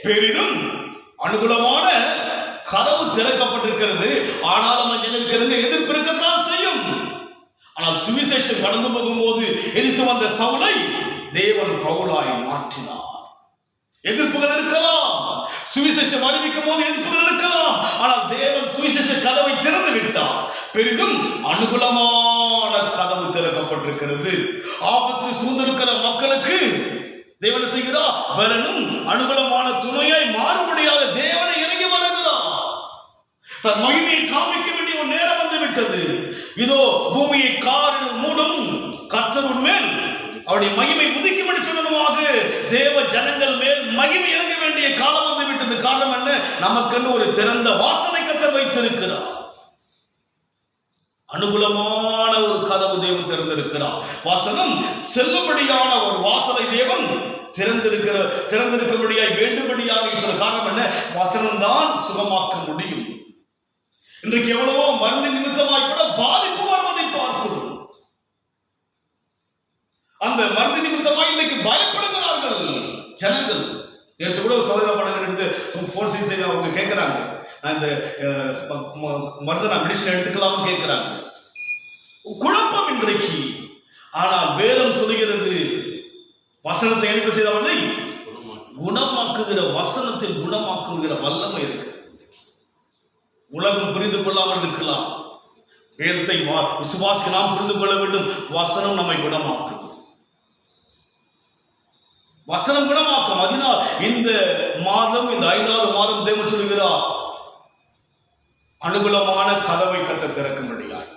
பெரிதும் அனுகூலமான கதவு திறக்கப்பட்டிருக்கிறது. ஆனாலும் ஜனங்களுக்கு எதிர்ப்பு இருக்கத்தான் செய்யும். ஆனால் சுவிசேஷம் கடந்து போகும்போது எதிர்த்து வந்த சவுலை தேவன் பவுலாய் மாற்றினார். எதிர்ப்புகள் இருக்கலாம், சுவிசேஷம் அறிவிக்கும் போது எதிர்ப்புகள் இருக்கலாம். ஆனால் தேவன் சுவிசேஷ கதவை திறந்து விட்டார். பெரிதும் அனுகூலமான கதவு திறக்கப்பட்டிருக்கிறது. ஆபத்து சூழ்ந்திருக்கிற மக்களுக்கு தேவன் செய்கிறார், பலனும் அனுகூலமான துணையாய் மாறுபடியாக தேவனை இறங்கி வருகிறார். தன் மகிமையை காமிக்க வேண்டிய ஒரு நேரம் வந்து விட்டது. இதோ பூமியை காரில் மூடும் கர்த்தர் மேல் அவருடைய மகிமை உதிக்கும் என்று சொன்னதாக தேவ ஜனங்கள் மேல் மகிமை இறங்க வேண்டிய காலம் வந்து விட்டது. காரணம் என்ன? நமக்கென்று ஒரு திறந்த வாசலை கர்த்தர் வைத்திருக்கிறார். அனுகூலமான ஒரு கதவு தேவன் திறந்திருக்கிறார். வசனம் செல்லும்படியான ஒரு வாசலை தேவன் திறந்திருக்கும்படியாய் வேண்டும்படியாக சொல்ல காரணம் என்ன? வசனம் தான் சுகமாக்க முடியும். இன்றைக்கு எவ்வளவோ மருந்து நிமித்தமாய் கூட பாதிப்பு வருவதை பார்க்கிறோம். அந்த மருந்து நிமித்தமாய் இன்னைக்கு பயப்படுகிறார்கள் ஜனங்கள். நேற்று கூட ஒரு சோதனை படங்கள் எடுத்து போன் செய்து அவங்க கேட்கிறாங்க, நான் இந்த மருந்து நான் மெடிசன் எடுத்துக்கலாம்னு கேட்கிறாங்க. குழப்பம் இன்றைக்கு. ஆனால் வேதம் சொல்லுகிறது, வசனத்தை அனுப்பி செய்தவர்களை குணமாக்குகிற வசனத்தில் குணமாக்குகிற வல்லமை இருக்கு. உலகம் புரிந்து கொள்ளாமல் இருக்கலாம். வேதத்தை விசுவாசிக்க நாம் புரிந்து கொள்ள வேண்டும். வசனம் நம்மை குணமாக்கும். வசனம் குணமாக்கும். அதனால் இந்த மாதம், இந்த 5வது மாதம் தேவன் சொல்கிறார், அனுகூலமான கதவை கர்த்தர் திறக்கும்படியாய்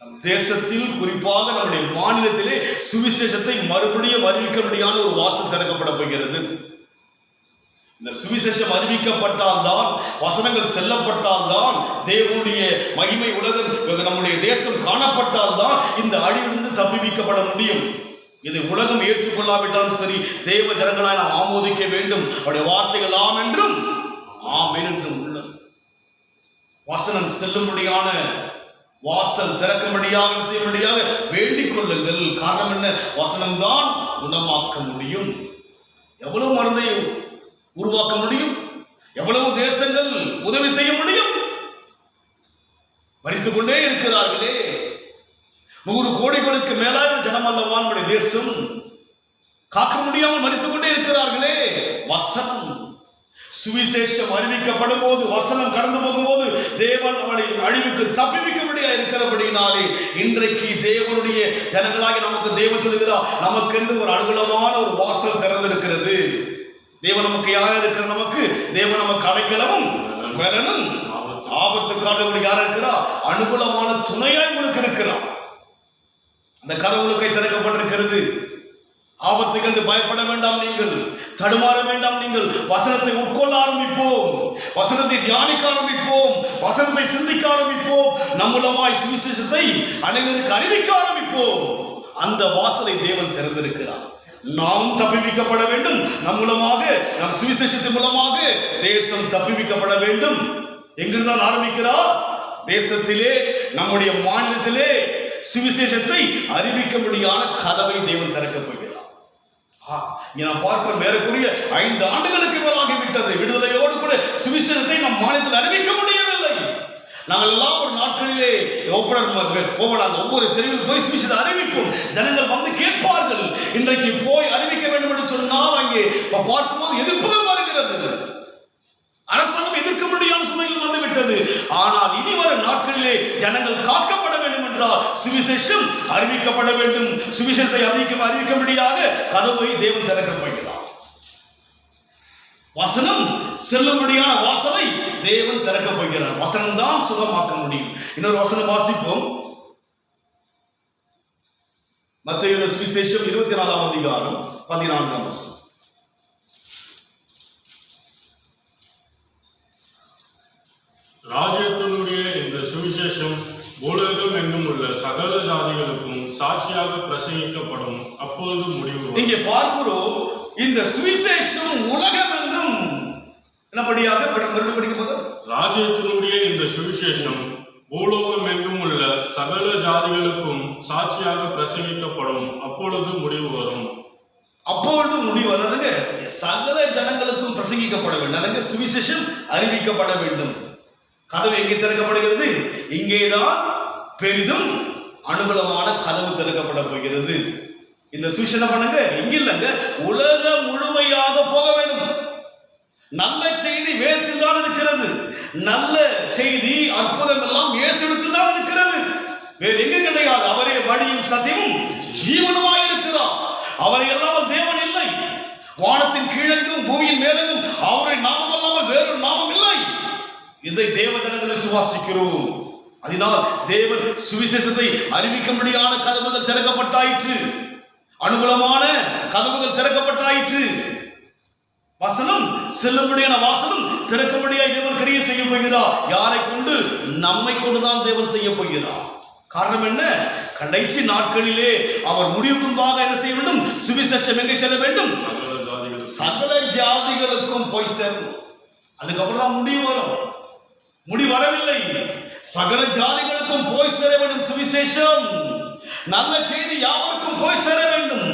நம் தேசத்தில், குறிப்பாக நம்முடைய மாநிலத்திலே சுவிசேஷத்தை மறுபடியும் அறிவிக்க முடியாத ஒரு வாசல் திறக்கப்பட போகிறது. இந்த சுவிசேஷம் அறிவிக்கப்பட்டால்தான், வசனங்கள் செல்லப்பட்டால்தான், தேவனுடைய மகிமை உலகம் நம்முடைய தேசம் காணப்பட்டால்தான் இந்த அழிவிலிருந்து தப்பிவிக்கப்பட முடியும். இதை உலகம் ஏற்றுக்கொள்ளாவிட்டாலும் சரி, தேவ ஜனங்களாய் நாம் ஆமோதிக்க வேண்டும். அவருடைய வார்த்தைகள் ஆம் என்றும் ஆமென் என்றும் உள்ளது. வசனம் செல்லும்படியான வாசல் திறக்கும்படியாக செய்யும்படியாக வேண்டிக் கொள்ளுங்கள். காரணம் என்ன? வசனம்தான் குணமாக்க முடியும். எவ்வளவு மருந்தை உருவாக்க முடியும்? எவ்வளவு தேசங்கள் உதவி செய்ய முடியும்? மரித்துக் கொண்டே இருக்கிறார்களே. 100 கோடிகளுக்கு மேலான ஜனம் அல்லவா நம்முடைய தேசம். காக்க முடியாமல் மரித்துக் கொண்டே இருக்கிறார்களே. வசனம் சுவிசேஷம் அறிவிக்கப்படும் போது, வசனம் கடந்து போகும்போது தேவன் அவளை அழிவுக்கு தப்பிவிக்க முடியாது இருக்கிறபடினாலே இன்றைக்கு தேவனுடைய ஜனங்களாக நமக்கு தேவன் சொல்கிறார், நமக்கென்று ஒரு அனுகூலமான ஒரு வாசல் திறந்திருக்கிறது. தேவன் நமக்கு யார் இருக்கிற? நமக்கு தேவன் நமக்கு அடைக்கலமும் பலனும் ஆபத்து காலங்களுக்கு யார் இருக்கிறா? அனுகூலமான துணையாய் உங்களுக்கு இருக்கிறார். அந்த கதவுகளுக்கை திறக்கப்பட்டிருக்கிறது. ஆபத்தை கண்டு பயப்பட வேண்டாம், நீங்கள் தடுமாற வேண்டாம். நீங்கள் வசனத்தை உட்கொள்ள ஆரம்பிப்போம், வசனத்தை தியானிக்க ஆரம்பிப்போம், வசனத்தை சிந்திக்க ஆரம்பிப்போம், நம்மூலமாய் சுவிசேஷத்தை அனைவருக்கு அறிவிக்க ஆரம்பிப்போம். அந்த வாசலை தேவன் திறந்திருக்கிறார். நாம் தப்பிவிக்கப்பட வேண்டும். நம் மூலமாக, நம் சுவிசேஷத்தின் மூலமாக தேசம் தப்பிவிக்கப்பட வேண்டும். எங்கிருந்தான் ஆரம்பிக்கிறார்? தேசத்திலே, நம்முடைய மாநிலத்திலே சுவிசேஷத்தை அறிவிக்கும்படியான கதவை தேவன் திறக்கப் போகிறார். நான் பார்க்கிறோம், மேற்கூறிய 5 ஆண்டுகளுக்கு மேலாகிவிட்டது. விடுதலையோடு கூட சுவிசேஷத்தை நம் மாநிலத்தில் அறிவிக்க முடியவில்லை. நாங்கள் எல்லாம் ஒரு நாட்களிலே ஒவ்வொரு தெருவில் போய் சுவிசேஷத்தை அறிவிப்போம். ஜனங்கள் வந்து கேட்பார்கள். இன்றைக்கு போய் அறிவிக்க வேண்டும் என்று சொன்னால் அங்கே பார்க்கும்போது எதிர்ப்புகள் வருகிறது. அரசாங்கம் எதிர்க்க முடியாத சூழ்நிலையில் வந்துவிட்டது. ஆனால் இனி வரும் நாட்களிலே ஜனங்கள் காக்கப்பட வேண்டும் என்றால் சுவிசேஷம் அறிவிக்கப்பட வேண்டும். சுவிசேஷத்தை அறிவிக்கும்படியாக கதவை தேவன் திறக்கப் போகிறார். வசனம் செல்லும்படியான வாசலை தேவன் திறக்கப் போகிறார். வசனம் தான் சுகமாக்க முடியும். இன்னொரு வசனம் வாசிப்போம். மத்தேயு சுவிசேஷம் 24ஆம் அதிகாரம் 14ஆம் வசனம். ராஜ்யத்தினுடைய இந்த சுவிசேஷம் பூலோகம் எங்கும் உள்ள சகல ஜாதிகளுக்கும் சாட்சியாக பிரசங்கிக்கப்படும், அப்பொழுது முடிவு. இங்கே பார்க்கிறோம், இந்த சுவிசேஷம் உலகம் எங்கும் என்னபடியாக படிக்கப்பட்டது. ராஜ்யத்தினுடைய இந்த சுவிசேஷம் பூலோகம் எங்கும் உள்ள சகல ஜாதிகளுக்கும் சாட்சியாக பிரசங்கிக்கப்படும், அப்பொழுது முடிவு வரும். அப்பொழுது முடிவு வர்றதுங்க, சகல ஜனங்களுக்கும் பிரசங்கிக்கப்பட வேண்டும். சுவிசேஷம் அறிவிக்கப்பட வேண்டும். கதவு எங்கே திறக்கப்படுகிறது? இங்கேதான் பெரிதும் அனுகூலமான கதவு திறக்கப்பட போகிறது. இந்த சுவிசேஷம் பண்ணுங்க, இங்க இல்லைங்க, உலகம் முழுமையாக போக வேண்டும். நல்ல செய்தி வேதத்தில் தான் இருக்கிறது. நல்ல செய்தி, அற்புதம் எல்லாம் இயேசுவிடத்தில் தான் இருக்கிறது. வேறு எங்க கிடையாது. அவரே வழியும் சத்தியமும் ஜீவனுமாய் இருக்கிறார். அவரை இல்லாமல் தேவன் இல்லை. வானத்தின் கீழெங்கும் பூமியின் மேலெங்கும் அவரை நாமம் அல்லாமல் வேறொரு நாமம் இல்லை. இதை தேவ ஜனங்களை சுவாசிக்கிறோம். அதனால் தேவன் சுவிசேஷத்தை அறிவிக்கும்படியான கதவுகள் திறக்கப்பட்டாயிற்று. அனுகூலமான கதவுகள் திறக்கப்பட்டாயிற்று. வசனம் செல்லும்படியான வாசனம் திறக்கும்படியாய் தேவன் கிரியை செய்ய போகிறார். யாரை கொண்டு? நம்மை கொண்டுதான் தேவன் செய்ய போகிறார். காரணம் என்ன? கடைசி நாட்களிலே அவர் முடிவுக்கு முன்பாக என்ன செய்ய வேண்டும்? சுவிசேஷம் எங்கே செல்ல வேண்டும்? சகல ஜாதிகளுக்கும் போய் சேரணும். அதுக்கப்புறம் தான் முடிவு வரும். முடி வரவில்லை. சகல ஜாதிகளுக்கும் போய் சேர வேண்டும் சுவிசேஷம். நல்ல செய்தி யாவருக்கும் போய் சேர வேண்டும்.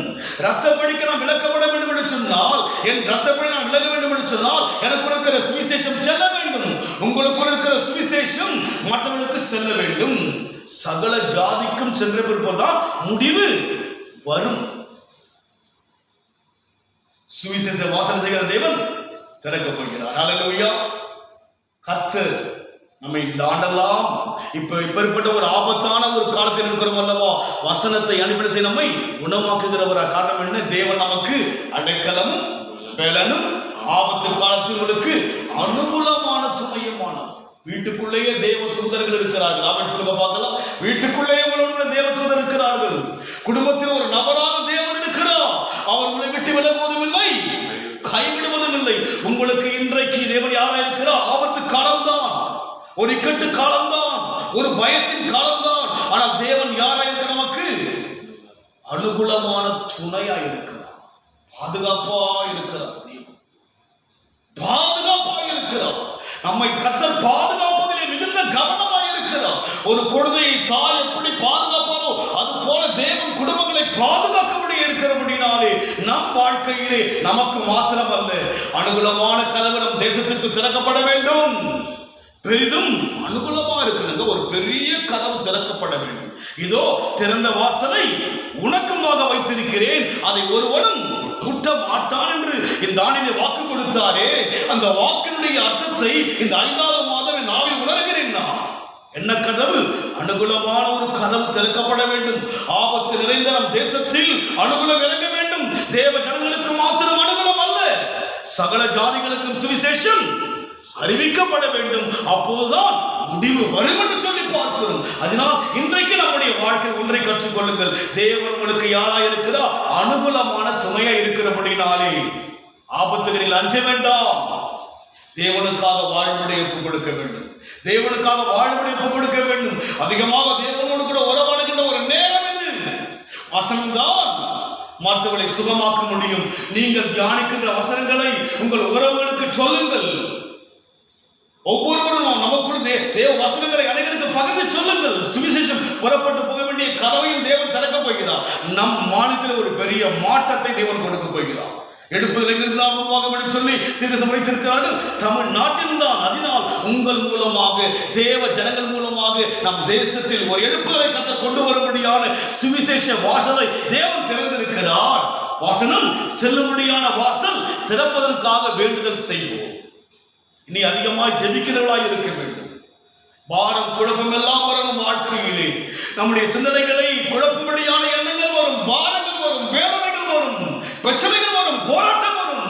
ரத்தப்படிக்கு நாம் விளக்கப்பட வேண்டும் என்று சொன்னால், என் ரத்தப்படி நாம் விலக வேண்டும் என்று சொன்னால் எனக்கு இருக்கிற சுவிசேஷம் செல்ல வேண்டும். உங்களுக்குள் இருக்கிற சுவிசேஷம் மற்றவர்களுக்கு செல்ல வேண்டும். சகல ஜாதிக்கும் சென்ற பிறகுதான் முடிவு வரும். சுவிசேஷ வாசனை செய்கிற தேவன் திறக்கப் போகிறார். ஹல்லேலூயா. கர்த்தர் நம்மை இந்த ஆண்டெல்லாம் இப்படிப்பட்ட ஒரு ஆபத்தான ஒரு காலத்தில் இருக்கிறோம் அல்லவா, வசனத்தை அனுப்பின செய்ய நம்மை குணமாக்குகிறவரா. காரணம் என்ன? தேவன் நமக்கு அடைக்கலமும் பலனும் ஆபத்து காலத்தில் உங்களுக்கு அனுகூலமான துணையுமானவர். வீட்டுக்குள்ளேயே தேவ தூதர்கள் இருக்கிறார்கள். அவன் சொல்லுங்க பார்க்கலாம். வீட்டுக்குள்ளேயே உங்களோட தேவ தூதர் இருக்கிறார்கள். குடும்பத்தில் ஒரு நபராக தேவன் இருக்கிறார். அவர் உங்களை விட்டு விலகுவதும் இல்லை, கைவிடுவதும் இல்லை. உங்களுக்கு இன்றைக்கு தேவன் யாரா இருக்கிறார்? ஆபத்து காலம்தான், ஒரு இக்கட்டு காலம்தான், ஒரு பயத்தின் காலம்தான். ஆனால் தேவன் யாரா இருக்க? நமக்கு அனுகூலமான துணையா இருக்கிறார். பாதுகாப்பா இருக்கிறார். தேவன் பாதுகாப்பா இருக்கிறார். நம்மை கர்த்தர் பாதுகாப்பதிலே மிகுந்த கவனமாக இருக்கிறார். ஒரு குழந்தையை தாய் எப்படி பாதுகாப்பாரோ அது போல தேவன் குடும்பங்களை பாதுகாக்கப்படி இருக்கிறபடினாலே நம் வாழ்க்கையிலே நமக்கு மாத்திரமல்ல, அனுகூலமான கதவு நம் தேசத்துக்கு திறக்கப்பட வேண்டும். பெரிதும் அனுகூலமா இருக்கிறது. ஒரு பெரிய கதவு திறக்கப்பட வேண்டும். இதோ திறந்த வாசலை உனக்குமாக வைத்திருக்கிறேன், அதை ஒருவனும் கூட்ட மாட்டான் என்று இந்த ஆண்டிலே வாக்கு கொடுத்தாரே, அந்த வாக்கினுடைய அர்த்தத்தை இந்த 5வது மாதம் என் நாவில் உணர்கிறேன். நான் என்ன கதவு? அனுகூலமான ஒரு கதவு திறக்கப்பட வேண்டும். ஆபத்து நிறைந்த நம் தேசத்தில் அனுகூலம் இறங்க வேண்டும். தேவ ஜனங்களுக்கு மாத்திரம் அனுகூலம் அல்ல, சகல ஜாதிகளுக்கும் சுவிசேஷம் அறிவிக்கப்பட வேண்டும். அப்போதுதான் முடிவு வரும் என்று சொல்லி பார்க்கிறோம். அதனால் இன்றைக்கு நம்முடைய வாழ்க்கை ஒன்றை கற்றுக்கொள்ளுங்கள். தேவன் உங்களுக்கு யாரா இருக்கிறார்? அனுகூலமான துணையா இருக்கிறபடினாலே ஆபத்துகளில் அஞ்ச வேண்டாம். தேவனுக்காக வாழ்வுடைய ஒப்பு கொடுக்க வேண்டும். தேவனுக்காக வாழ்வுடைய ஒப்பு கொடுக்க வேண்டும். அதிகமாக தேவனோடு கூட உறவாடுகின்ற ஒரு நேரம் இது. வசனம்தான் மற்றவர்களை சுகமாக்க முடியும். நீங்கள் தியானிக்கின்ற வசனங்களை உங்கள் உறவுகளுக்கு சொல்லுங்கள். ஒவ்வொருவரும் நமக்குள் தேவ வசனங்களை அனைவருக்கு பகிர்ந்து சொல்லுங்கள். சுவிசேஷம் புறப்பட்டு போக வேண்டிய கதவையும் தேவன் திறக்க போகிறார். நம் மாநிலத்தில் ஒரு பெரிய மாற்றத்தை தேவன் கொடுக்க போகிறார். எடுப்பதில் எங்கிருந்தான் உருவாகும் என்று சொல்லி தீர்க்கதரிசனம் உரைத்திருக்கிறார்கள். தமிழ்நாட்டில் தான். அதனால் உங்கள் மூலமாக, தேவ ஜனங்கள் மூலமாக நம் தேசத்தில் ஒரு எடுப்புதலை கர்த்தர் கொண்டு வரும்படியான சுவிசேஷ வாசலை தேவன் திறந்திருக்கிறார். வாசனம் செல்லும்படியான வாசல் திறப்பதற்காக வேண்டுதல் செய்வோம். இனி அதிகமாய் ஜெபிக்கிறவர்களாய் இருக்க வேண்டும். பாரம் குழப்பம் எல்லாம் வரும் வாழ்க்கையிலே நம்முடைய சிந்தனைகளை குழப்பபடியான எண்ணங்கள் வரும், பாரங்கள் வரும், வேதனைகள் வரும், பிரச்சனைகள் வரும், போராட்டம் வரும்.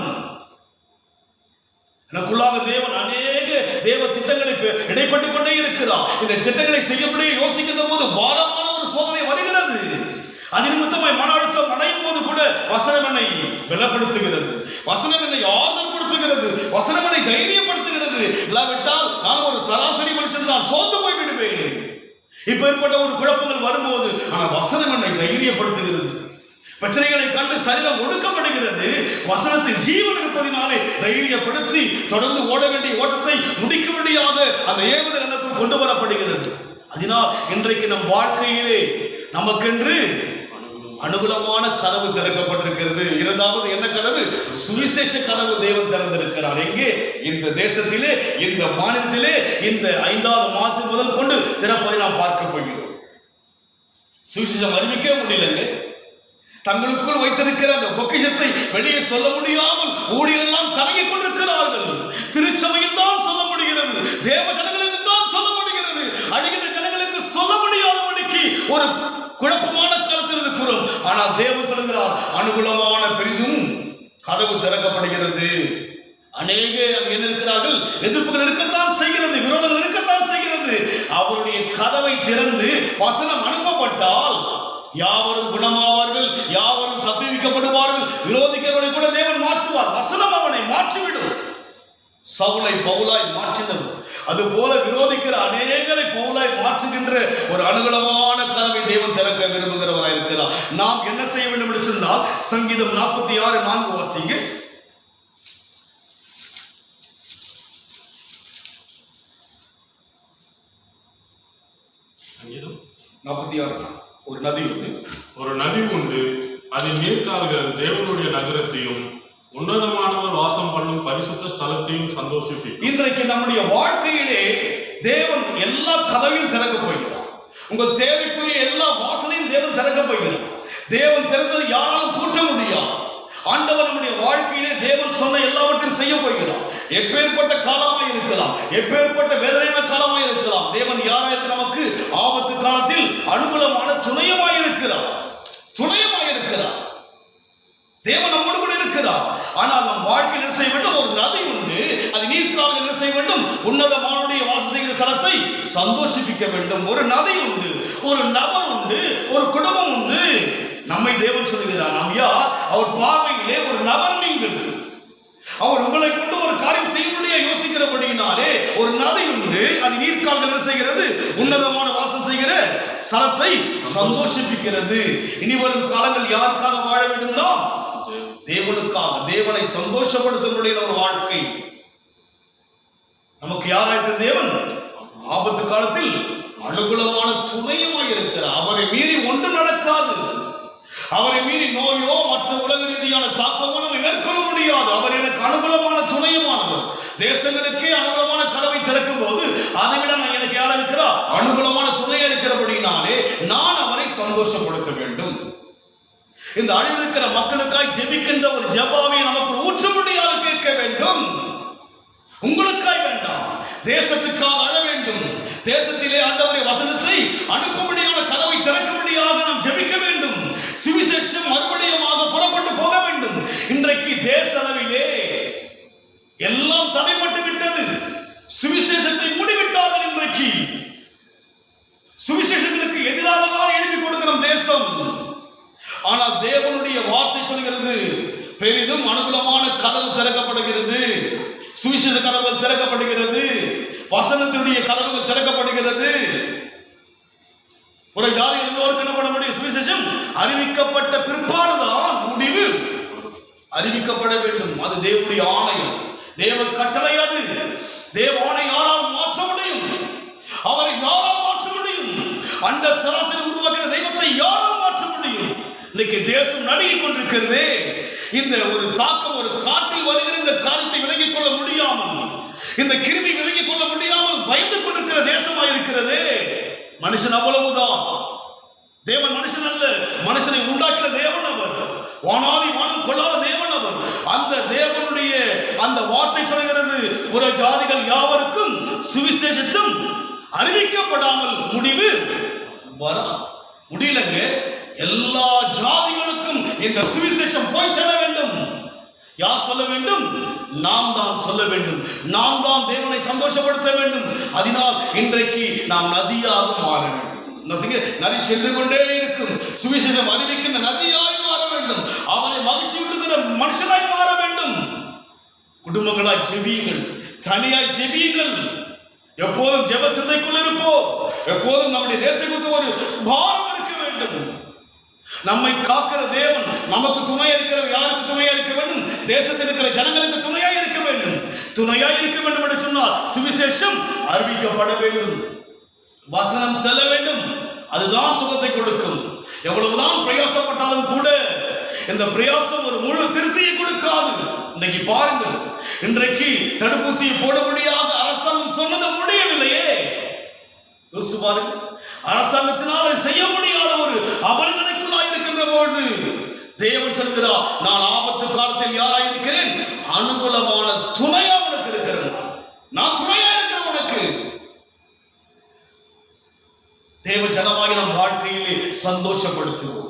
எனக்குள்ளாக தேவன் அநேக தேவ திட்டங்களை இடைப்பட்டுக் கொண்டே இருக்கிறார். இந்த திட்டங்களை செய்யப்படியே யோசிக்கின்ற போது பாரமான ஒரு சோதனை வருகிறது. அது நிமித்தமாய் மன அழுத்தம் அடையும் போது கூட வசனம் என்னை பலப்படுத்துகிறது, வசனம் என்னை ஆறுதல் படுத்துகிறது, வசனம் என்னை தைரியப்படுத்துகிறது. இல்லாவிட்டால் நான் ஒரு சராசரி மனுஷன் தான், சோர்ந்து போய் விடுவேன். இப்ப ஏற்பட்ட ஒரு குழப்பங்கள் வரும்போது ஆனால் வசனம் என்னை தைரியப்படுத்துகிறது. பிரச்சனைகளை கண்டு சரீரம் ஒடுக்கப்படுகிறது. வசனத்தில் ஜீவன் இருப்பதினாலே தைரியப்படுத்தி தொடர்ந்து ஓட வேண்டிய ஓட்டத்தை முடிக்க முடியாத அந்த ஏவுதல் எனக்கு கொண்டு வரப்படுகிறது. அதனால் இன்றைக்கு நம் வாழ்க்கையிலே நமக்கென்று அனுகூலமான கதவு திறக்கப்பட்டிருக்கிறது. இரண்டாவது என்ன கதவு? சுவிசேஷ கதவு தேவன் திறந்திருக்கிறார். எங்கே? இந்த தேசத்திலே, இந்த மாநிலத்திலே இந்த 5வது மாதம் முதல் கொண்டு திறப்பதை நாம் பார்க்க போகிறோம். சுவிசேஷம் அறிவிக்க முடியலங்க. தங்களுக்குள் வைத்திருக்கிற அந்த பொக்கிஷத்தை வெளியே சொல்ல முடியாமல் ஊழியெல்லாம் கலங்கிக் கொண்டிருக்கிறார்கள். திருச்சபையில் தான் சொல்ல முடிகிறது, தேவ ஜனங்களுக்கு தான் சொல்ல முடிகிறது, அழிகின்ற ஜனங்களுக்கு சொல்ல முடியாதபடிக்கு ஒரு குழப்பமான காலத்தில் இருக்கிறோம். ஆனால் தேவன் சொல்கிறார், அனுகூலமான பெரிதும் கதவு திறக்கப்படுகிறது. அநேக அங்கு என்ன இருக்கிறார்கள்? எதிர்ப்புகள் இருக்கத்தான் செய்கிறது, விரோதங்கள் இருக்கத்தான் செய்கிறது. அவருடைய கதவை திறந்து வசனம் அனுப்பப்பட்டால் யாவரும் குணமாவார்கள், யாவரும் தப்பிவிக்கப்படுவார்கள். விரோதிக்கிறவனை கூட தேவன் மாற்றுவார். வசனம் அவனை மாற்றிவிடும். சவுலை பவுலாய் மாற்றினது அதுபோல விரோதிக்கிற அநேகரை பவுலாய் மாற்றுகின்ற ஒரு அனுகூலமான கதவை தேவன் திறக்க விரும்புகிறவராய் இருக்கிறார். நாம் என்ன செய்ய வேண்டும் என்று சொன்னால், சங்கீதம் 46:4 வாசிங்க. சங்கீதம் 46. ஒரு நதி உண்டு, ஒரு நதி உண்டு, அதன் நீர்க்கால்கள் தேவனுடைய நகரத்தையும் உன்னதமானவர் வாசம் பண்ணும் பரிசுத்த ஸ்தலத்தையும் சந்தோஷிப்பிக்கும். இன்றைக்கு நம்முடைய வாழ்க்கையிலே தேவன் எல்லா கதவையும் திறக்க போகிறார். உங்கள் தேவைக்குரிய எல்லா வாசலையும் தேவன் திறக்க போகிறார். தேவன் திறந்தது யாராலும் கூட்ட முடியாது. ஆண்டவர் நம்முடைய வாழ்க்கையிலே தேவன் சொன்ன எல்லாவற்றையும் செய்ய போகிறார். எப்பேற்பட்ட காலமாய் இருக்கலாம், எப்பேற்பட்ட வேதனையான காலமாய் இருக்கலாம், தேவன் யாராயிருக்கு நமக்கு ஆபத்து காலத்தில் அனுகூலமான துணையமாய் இருக்கிறார். துணையமாய் இருக்கிறார். தேவன் நம்மோடு கூட இருக்கிறார். ஆனால் நம் வாழ்க்கையில் என்ன செய்ய வேண்டும்? ஒரு நதி உண்டு, அது நீர்க்கால்கள் என்ன செய்ய வேண்டும்? உன்னதமானுடைய வாசம் செய்கிற ஸ்தலத்தை சந்தோஷிப்பிக்க வேண்டும். ஒரு நதி உண்டு, ஒரு நபர் உண்டு, ஒரு குடும்பம் உண்டு. நம்மை தேவன் சொல்கிறார், நாம் யார்? அவர் பார்வையிலே ஒரு நபர் நீங்கள். அவர் உங்களை கொண்டு ஒரு காரியம் செய்ய முடிய யோசிக்கிறபடியினாலே ஒரு நதி உண்டு, அது நீர்க்கால்கள் என்ன செய்கிறது? உன்னதமான வாசம் செய்கிற ஸ்தலத்தை சந்தோஷிப்பிக்கிறது. இனி வரும் காலங்கள் யாருக்காக வாழ வேண்டும்னா? தேவனுக்காக. தேவனை சந்தோஷப்படுத்தக்கூடிய ஒரு வாழ்க்கை. நமக்கு யாராயிற்று தேவன்? ஆபத்து காலத்தில் அனுகூலமான துணையுமாய் இருக்கிறார். அவரை மீறி ஒன்று நடக்காது. அவரை மீறி நோயோ மற்ற உலக ரீதியான தாக்கமோ நம்ம மேற்கொள்ள முடியாது. அவர் எனக்கு அனுகூலமான துணையுமானவர். தேசங்களுக்கே அனுகூலமான கதவை திறக்கும் போது அதை விட எனக்கு யாரா இருக்கிறா? அனுகூலமான துணை இருக்கிறபடினாலே நான் அவரை சந்தோஷப்படுத்த வேண்டும். இந்த அழிவில் இருக்கிற மக்களுக்காய் ஜெபிக்கின்ற ஒரு ஜெபாவை நமக்கு ஊற்றும்படியாக கேட்க வேண்டும். உங்களுக்காய் வேண்டாம், தேசத்துக்காக அழ வேண்டும். தேசத்திலே ஆண்டவருடைய வசனத்தை அனுப்பும்படியான கதவை திறக்கும்படியாக நாம் ஜெபிக்க வேண்டும். சுவிசேஷம் மறுபடியுமாக புறப்பட்டு போக வேண்டும். இன்றைக்கு தேச அளவிலே எல்லாம் தடைப்பட்டு விட்டது. சுவிசேஷத்தை மூடிவிட்டார்கள். இன்றைக்கு சுவிசேஷங்களுக்கு எதிராக தான் எழுப்பி கொடுக்கிறோம் தேசம். ஆனால் தேவனுடைய வார்த்தை சொல்கிறது, பெரிதும் அனுகூலமான கதவு திறக்கப்படுகிறது. சுவிசேஷ கதவுகள் திறக்கப்படுகிறது. வசனத்தினுடைய கதவுகள் திறக்கப்படுகிறது. ஒரு ஜாதி எல்லோருக்கும் என்ன பண்ண முடியும்? சுவிசேஷம் அறிவிக்கப்பட்ட பிற்பாடுதான் முடிவு அறிவிக்கப்பட வேண்டும். அது தேவனுடைய ஆணை, தேவ கட்டளை. அது தேவ ஆணை யாரால் மாற்ற முடியும்? அண்ட சராசரி உருவாக்கின தெய்வத்தை யாரால் மாற்ற முடியும்? இன்னைக்கு தேசம் நடுங்கிக் கொண்டிருக்கிறது. இந்த ஒரு தாக்கம், ஒரு காற்றில் வருகிற இந்த காரியத்தை விலகிக் கொள்ள முடியாமல், இந்த கிருமி விலகிக் கொள்ள முடியாமல் பயந்து கொண்டிருக்கிற தேசமாக இருக்கிறது. மனுஷன் அவ்வளவுதான். தேவன் மனுஷன் அல்ல, மனுஷனை உண்டாக்கின தேவன் அவர். வானாதி வானம் கொள்ளாத தேவன் அவர். அந்த தேவனுடைய அந்த வார்த்தை சொல்கிறது, புற ஜாதிகள் யாவருக்கும் சுவிசேஷம் அறிவிக்கப்படாமல் முடிவு வரா. முடியலங்க. எல்லா ஜாதிகளுக்கும் இந்த சுவிசேஷம் போய் செல்ல வேண்டும். யார் சொல்ல வேண்டும்? நாம் தான் சொல்ல வேண்டும். நாம் தான் தேவனை சந்தோஷப்படுத்த வேண்டும். அதனால் இன்றைக்கு நாம் நதியாக மாற வேண்டும். நதி சென்று கொண்டே இருக்கும். சுவிசேஷம் அறிவிக்கின்ற நதியாய் மாற வேண்டும். அவரை மகிழ்ச்சி விடுகிற மனுஷனாய் மாற வேண்டும். குடும்பங்களாய் ஜெபியுங்கள், தனியாய் ஜெபியுங்கள். எப்போதும் ஜெப சிந்தைக்குள் இருப்போம். எப்போதும் நம்முடைய தேசத்தை குறித்து ஒரு பாரம் இருக்க வேண்டும். நம்மை காக்கிற தேவன் நமக்கு துணையா இருக்கிறவர். யாருக்கு துணையா இருக்க வேண்டும்? தேசத்தில் இருக்கிற ஜனங்களுக்கு துணையா இருக்க வேண்டும். துணையா இருக்க வேண்டும் என்று சொன்னால் சுவிசேஷம் அறிவிக்கப்பட வேண்டும். வசனம் செல்ல வேண்டும். அதுதான் சுகத்தை கொடுக்கும். எவ்வளவுதான் பிரயாசப்பட்டாலும் கூட இந்த பிரயாசம் ஒரு முழு திருப்தியை கொடுக்காது. இன்னைக்கு பாருங்கள், இன்றைக்கு தடுப்பூசியை போட முடியாத அரசாங்கம் சொன்னது முடியவில்லையே. யோசிச்சு பாருங்க. அரசாங்கத்தினால் செய்ய முடியாத ஒரு அபலநிலைக்குள்ளாய் இருக்கின்ற பொழுது தேவன் சொல்கிறார், நான் ஆபத்து காலத்தில் யாராய் இருக்கிறேன்? அனுகூலமான துணையா உனக்கு இருக்கிறேன். நான் துணையா இருக்கிறேன் உனக்கு. தேவ ஜனமாகி நம் வாழ்க்கையிலே சந்தோஷப்படுத்துவோம்.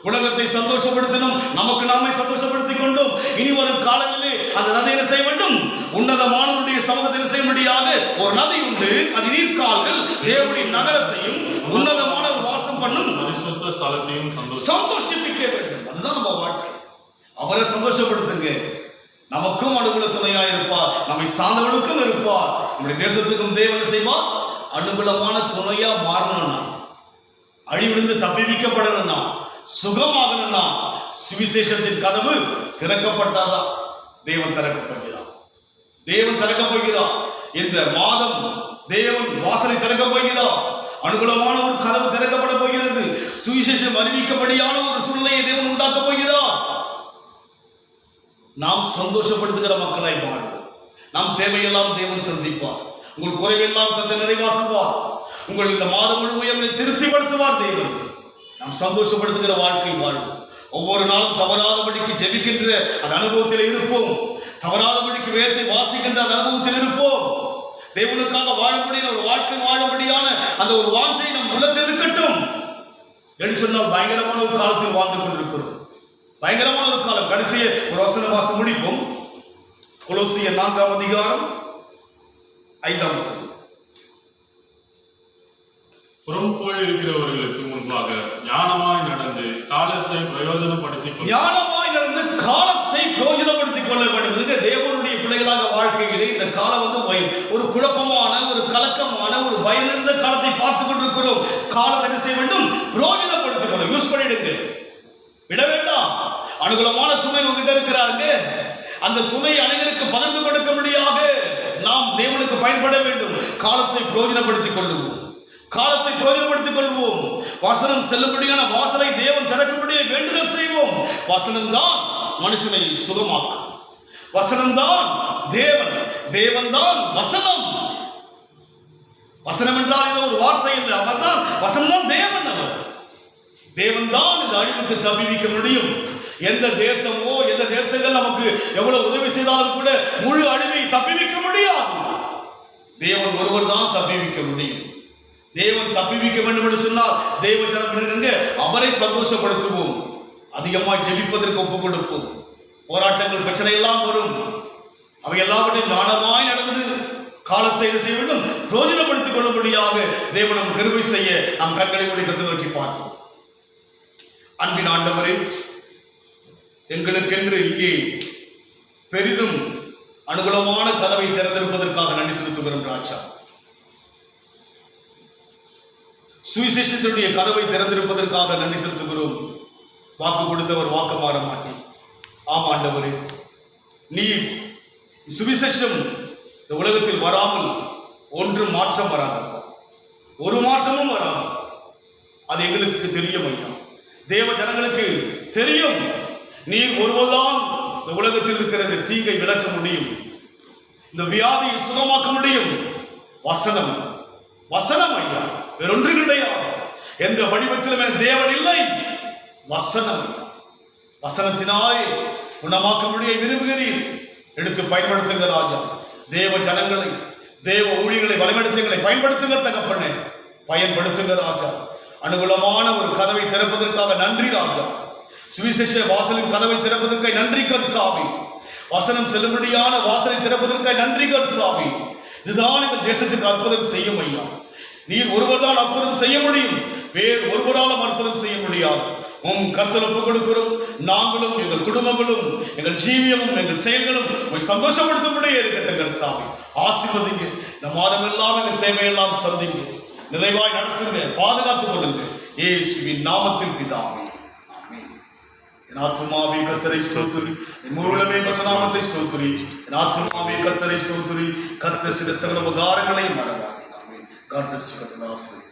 உலகத்தை சந்தோஷப்படுத்தணும், நமக்கு நாமே சந்தோஷப்படுத்திக் கொண்டோம். இனி வரும் காலங்களிலே அந்த நதி என்ன செய்ய வேண்டும்? உன்னதமானவருடைய சமூகத்தை செய்ய முடியாத ஒரு நதி உண்டு. அது நீர்க்கால்கள் தேவனுடைய நகரத்தையும் உன்னதமான வாசம் பண்ணும் பரிசுத்த ஸ்தலத்தையும் சந்தோஷிப்பிக்க வேண்டும். அதுதான் நம்ம வாழ்க்கை. அவரை சந்தோஷப்படுத்துங்க. நமக்கும் அனுகூல துணையா இருப்பார். நம்மை சார்ந்தவனுக்கும் இருப்பார். நம்முடைய தேசத்துக்கும் தேவன் செய்வார். அனுகூலமான துணையா மாறணும்னா, அழிவிலிருந்து தப்பிவிக்கப்படணும்னா, சுகமாகணும்னா சுவிசேஷத்தின் கதவு திறக்கப்பட்டாதான் தேவன் திறக்கப் போகிறார். இந்த மாதம் தேவன் வாசலை திறக்கப் போகிறார். அனுகூலமான ஒரு கதவு திறக்கப்பட போகிறது. சுவிசேஷம் அறிவிக்கப்படியான ஒரு சூழ்நிலையை தேவன் உண்டாக்கப் போகிறார். நாம் சந்தோஷப்படுத்துகிற மக்களாய் மாறுவோம். நாம் தேவையெல்லாம் தேவன் சந்திப்பார். உங்கள் குறைவெல்லாம் கர்த்தர் நிறைவாக்குவார். உங்கள் இந்த மாதம் முழுமையும் திருப்திப்படுத்துவார் தேவன். நாம் சந்தோஷப்படுத்துகிற வாழ்க்கை வாழ்வோம். ஒவ்வொரு நாளும் தவறாதபடிக்கு ஜெபிக்கின்ற அந்த அனுபவத்தில் இருப்போம். தவறாதபடிக்கு வேதத்தை வாசிக்கின்ற அந்த அனுபவத்தில் இருப்போம். தேவனுக்காக வாழும்படியான ஒரு வாழ்க்கை வாழும்படியான அந்த ஒரு வாஞ்சை நம் உள்ளத்தில் இருக்கட்டும் என்று சொன்னால் பயங்கரமான ஒரு காலத்தில் வாழ்ந்து கொண்டிருக்கிறோம். பயங்கரமான ஒரு காலம். கடைசியை ஒரு வசன வாசம் முடிப்போம். கொலோசியர் 4ஆம் அதிகாரம் 5ஆம் வசனம். புறம் போயிருக்கிறவர்களுக்கு முன்பாக ஞானமாய் நடந்து காலத்தை பிரயோஜனப்படுத்திக் கொள்ள வேண்டும். தேவனுடைய பிள்ளைகளாக வாழ்க்கையிலே இந்த காலம் ஒரு குழப்பமான, ஒரு கலக்கமான, ஒரு பயனிருந்த காலத்தை பார்த்து கொண்டிருக்கிறோம். காலத்தை என்ன செய்ய வேண்டும்? பிரயோஜனப்படுத்திக் கொள்ள, யூஸ் பண்ணிடுங்க, விட வேண்டாம். அனுகூலமான துணை உங்ககிட்ட இருக்கிறாருங்க. அந்த துணை அனைவருக்கு பகிர்ந்து கொடுக்க முடியாக நாம் தேவனுக்கு பயன்பட வேண்டும். காலத்தை பிரயோஜனப்படுத்திக் கொள்வோம். வசனம் செல்லும்படியான வாசலை தேவன் திறக்கும்படியே வேண்டுதல் செய்வோம். வசனம் தான் மனுஷனை சுகமாக்கும். வசனம் தான் தேவன் தான் வசனம். வசனம் என்றால் ஏதோ ஒரு வார்த்தை இல்லை. அவர் தான் வசனம் தான் தேவன். தேவன் தான் இந்த அழிவுக்கு தப்பிவிக்க முடியும். எந்த தேசமோ எந்த தேசங்கள் நமக்கு எவ்வளவு உதவி செய்தாலும் கூட முழு அழிவை தப்பிவிக்க முடியாது. தேவன் ஒருவர் தான் தப்பிவிக்க முடியும். தேவன் தப்பிவிக்க வேண்டும் என்று சொன்னால் தேவ ஜனம் அவரை சந்தோஷப்படுத்துவோம். அதிகமாக ஜெபிப்பதற்கு ஒப்புக் கொடுப்போம். போராட்டங்கள், பிரச்சனை எல்லாம் வரும். அவை எல்லாவற்றையும் ஞானமாய் நடந்து காலத்தை என்ன செய்ய வேண்டும்? பிரயோஜனப்படுத்திக் கொள்ளும்படியாக தேவன் நம் கிருபை செய்ய நாம் கண்களை மூடி கர்த்தரை நோக்கி பார்ப்போம். அன்பின் ஆண்டவரே, எங்களுக்கென்று இங்கே பெரிதும் அனுகூலமான கதவை திறந்திருப்பதற்காக நன்றி செலுத்துகிறோம் ராஜா. சுவிசேஷத்தினுடைய கதவை திறந்திருப்பதற்காக நன்றி செலுத்துகிறோம். வாக்கு கொடுத்தவர் வாக்கு மாற மாட்டேன். ஆம் ஆண்டவரே, நீ சுவிசேஷம் இந்த உலகத்தில் வராமல் ஒன்றும் மாற்றம் வராதப்பா. ஒரு மாற்றமும் வராது. அது எங்களுக்கு தெரியும் ஐயா. தேவ ஜனங்களுக்கு தெரியும். நீர் ஒருவர்தான் இந்த உலகத்தில் இருக்கிறது தீங்கை விளக்க முடியும், இந்த வியாதியை சுகமாக்க முடியும். வசனம், வசனம் ஐயா, வேறொன்று கிடையாது. எந்த வடிவத்திலுமே தேவன் இல்லை. வசனம் ஐயா, வசனத்தினாலே குணமாக்க முடிய விரும்புகிறீர். எடுத்து பயன்படுத்துங்க ராஜா. தேவ ஜனங்களை, தேவ ஊழியர்களை வலிமைப்படுத்துங்களை பயன்படுத்துங்க தகப்பனே, பயன்படுத்துங்க ராஜா. அனுகூலமான ஒரு கதவை திறப்பதற்காக நன்றி ராஜா. சுவிசேஷ வாசலின் கதவை திறப்பதற்காக நன்றி கர்த்தாவே. வசனம் செல்லும்படியான வாசலை திறப்பதற்காக நன்றி கர்த்தாவே. இதுதான் இந்த தேசத்துக்கு அற்புதம் செய்யும் ஐயா. நீர் ஒருவர் தான் அற்புதம் செய்ய முடியும், வேறு ஒருவராலும் அற்புதம் செய்ய முடியாது. கர்த்தர் ஒப்புக் கொடுக்கிறோம். நாங்களும் எங்கள் குடும்பங்களும் எங்கள் ஜீவியமும் எங்கள் செயல்களும் சந்தோஷப்படுத்தும்படியே இருக்கட்டும் கர்த்தாவே. ஆசீர்வதிங்க. இந்த மாதம் எல்லாம் எங்கள் தேவையெல்லாம் சந்திங்க, நிறைவாய் நடத்துங்க, பாதுகாத்துக் கொள்ளுங்க. இயேசுவின் நாமத்தில் பிதாவே, ஆமென். என் ஆத்துமாவே கர்த்தரை ஸ்தோத்திரி, என் முழுவதுமே நாமத்தை ஸ்தோத்திரி. என் ஆத்துமாவே கர்த்தரை ஸ்தோத்திரி. கர்த்தர் செய்த சகல உபகாரங்களையும் மறவாதே. ஆமென். God bless you.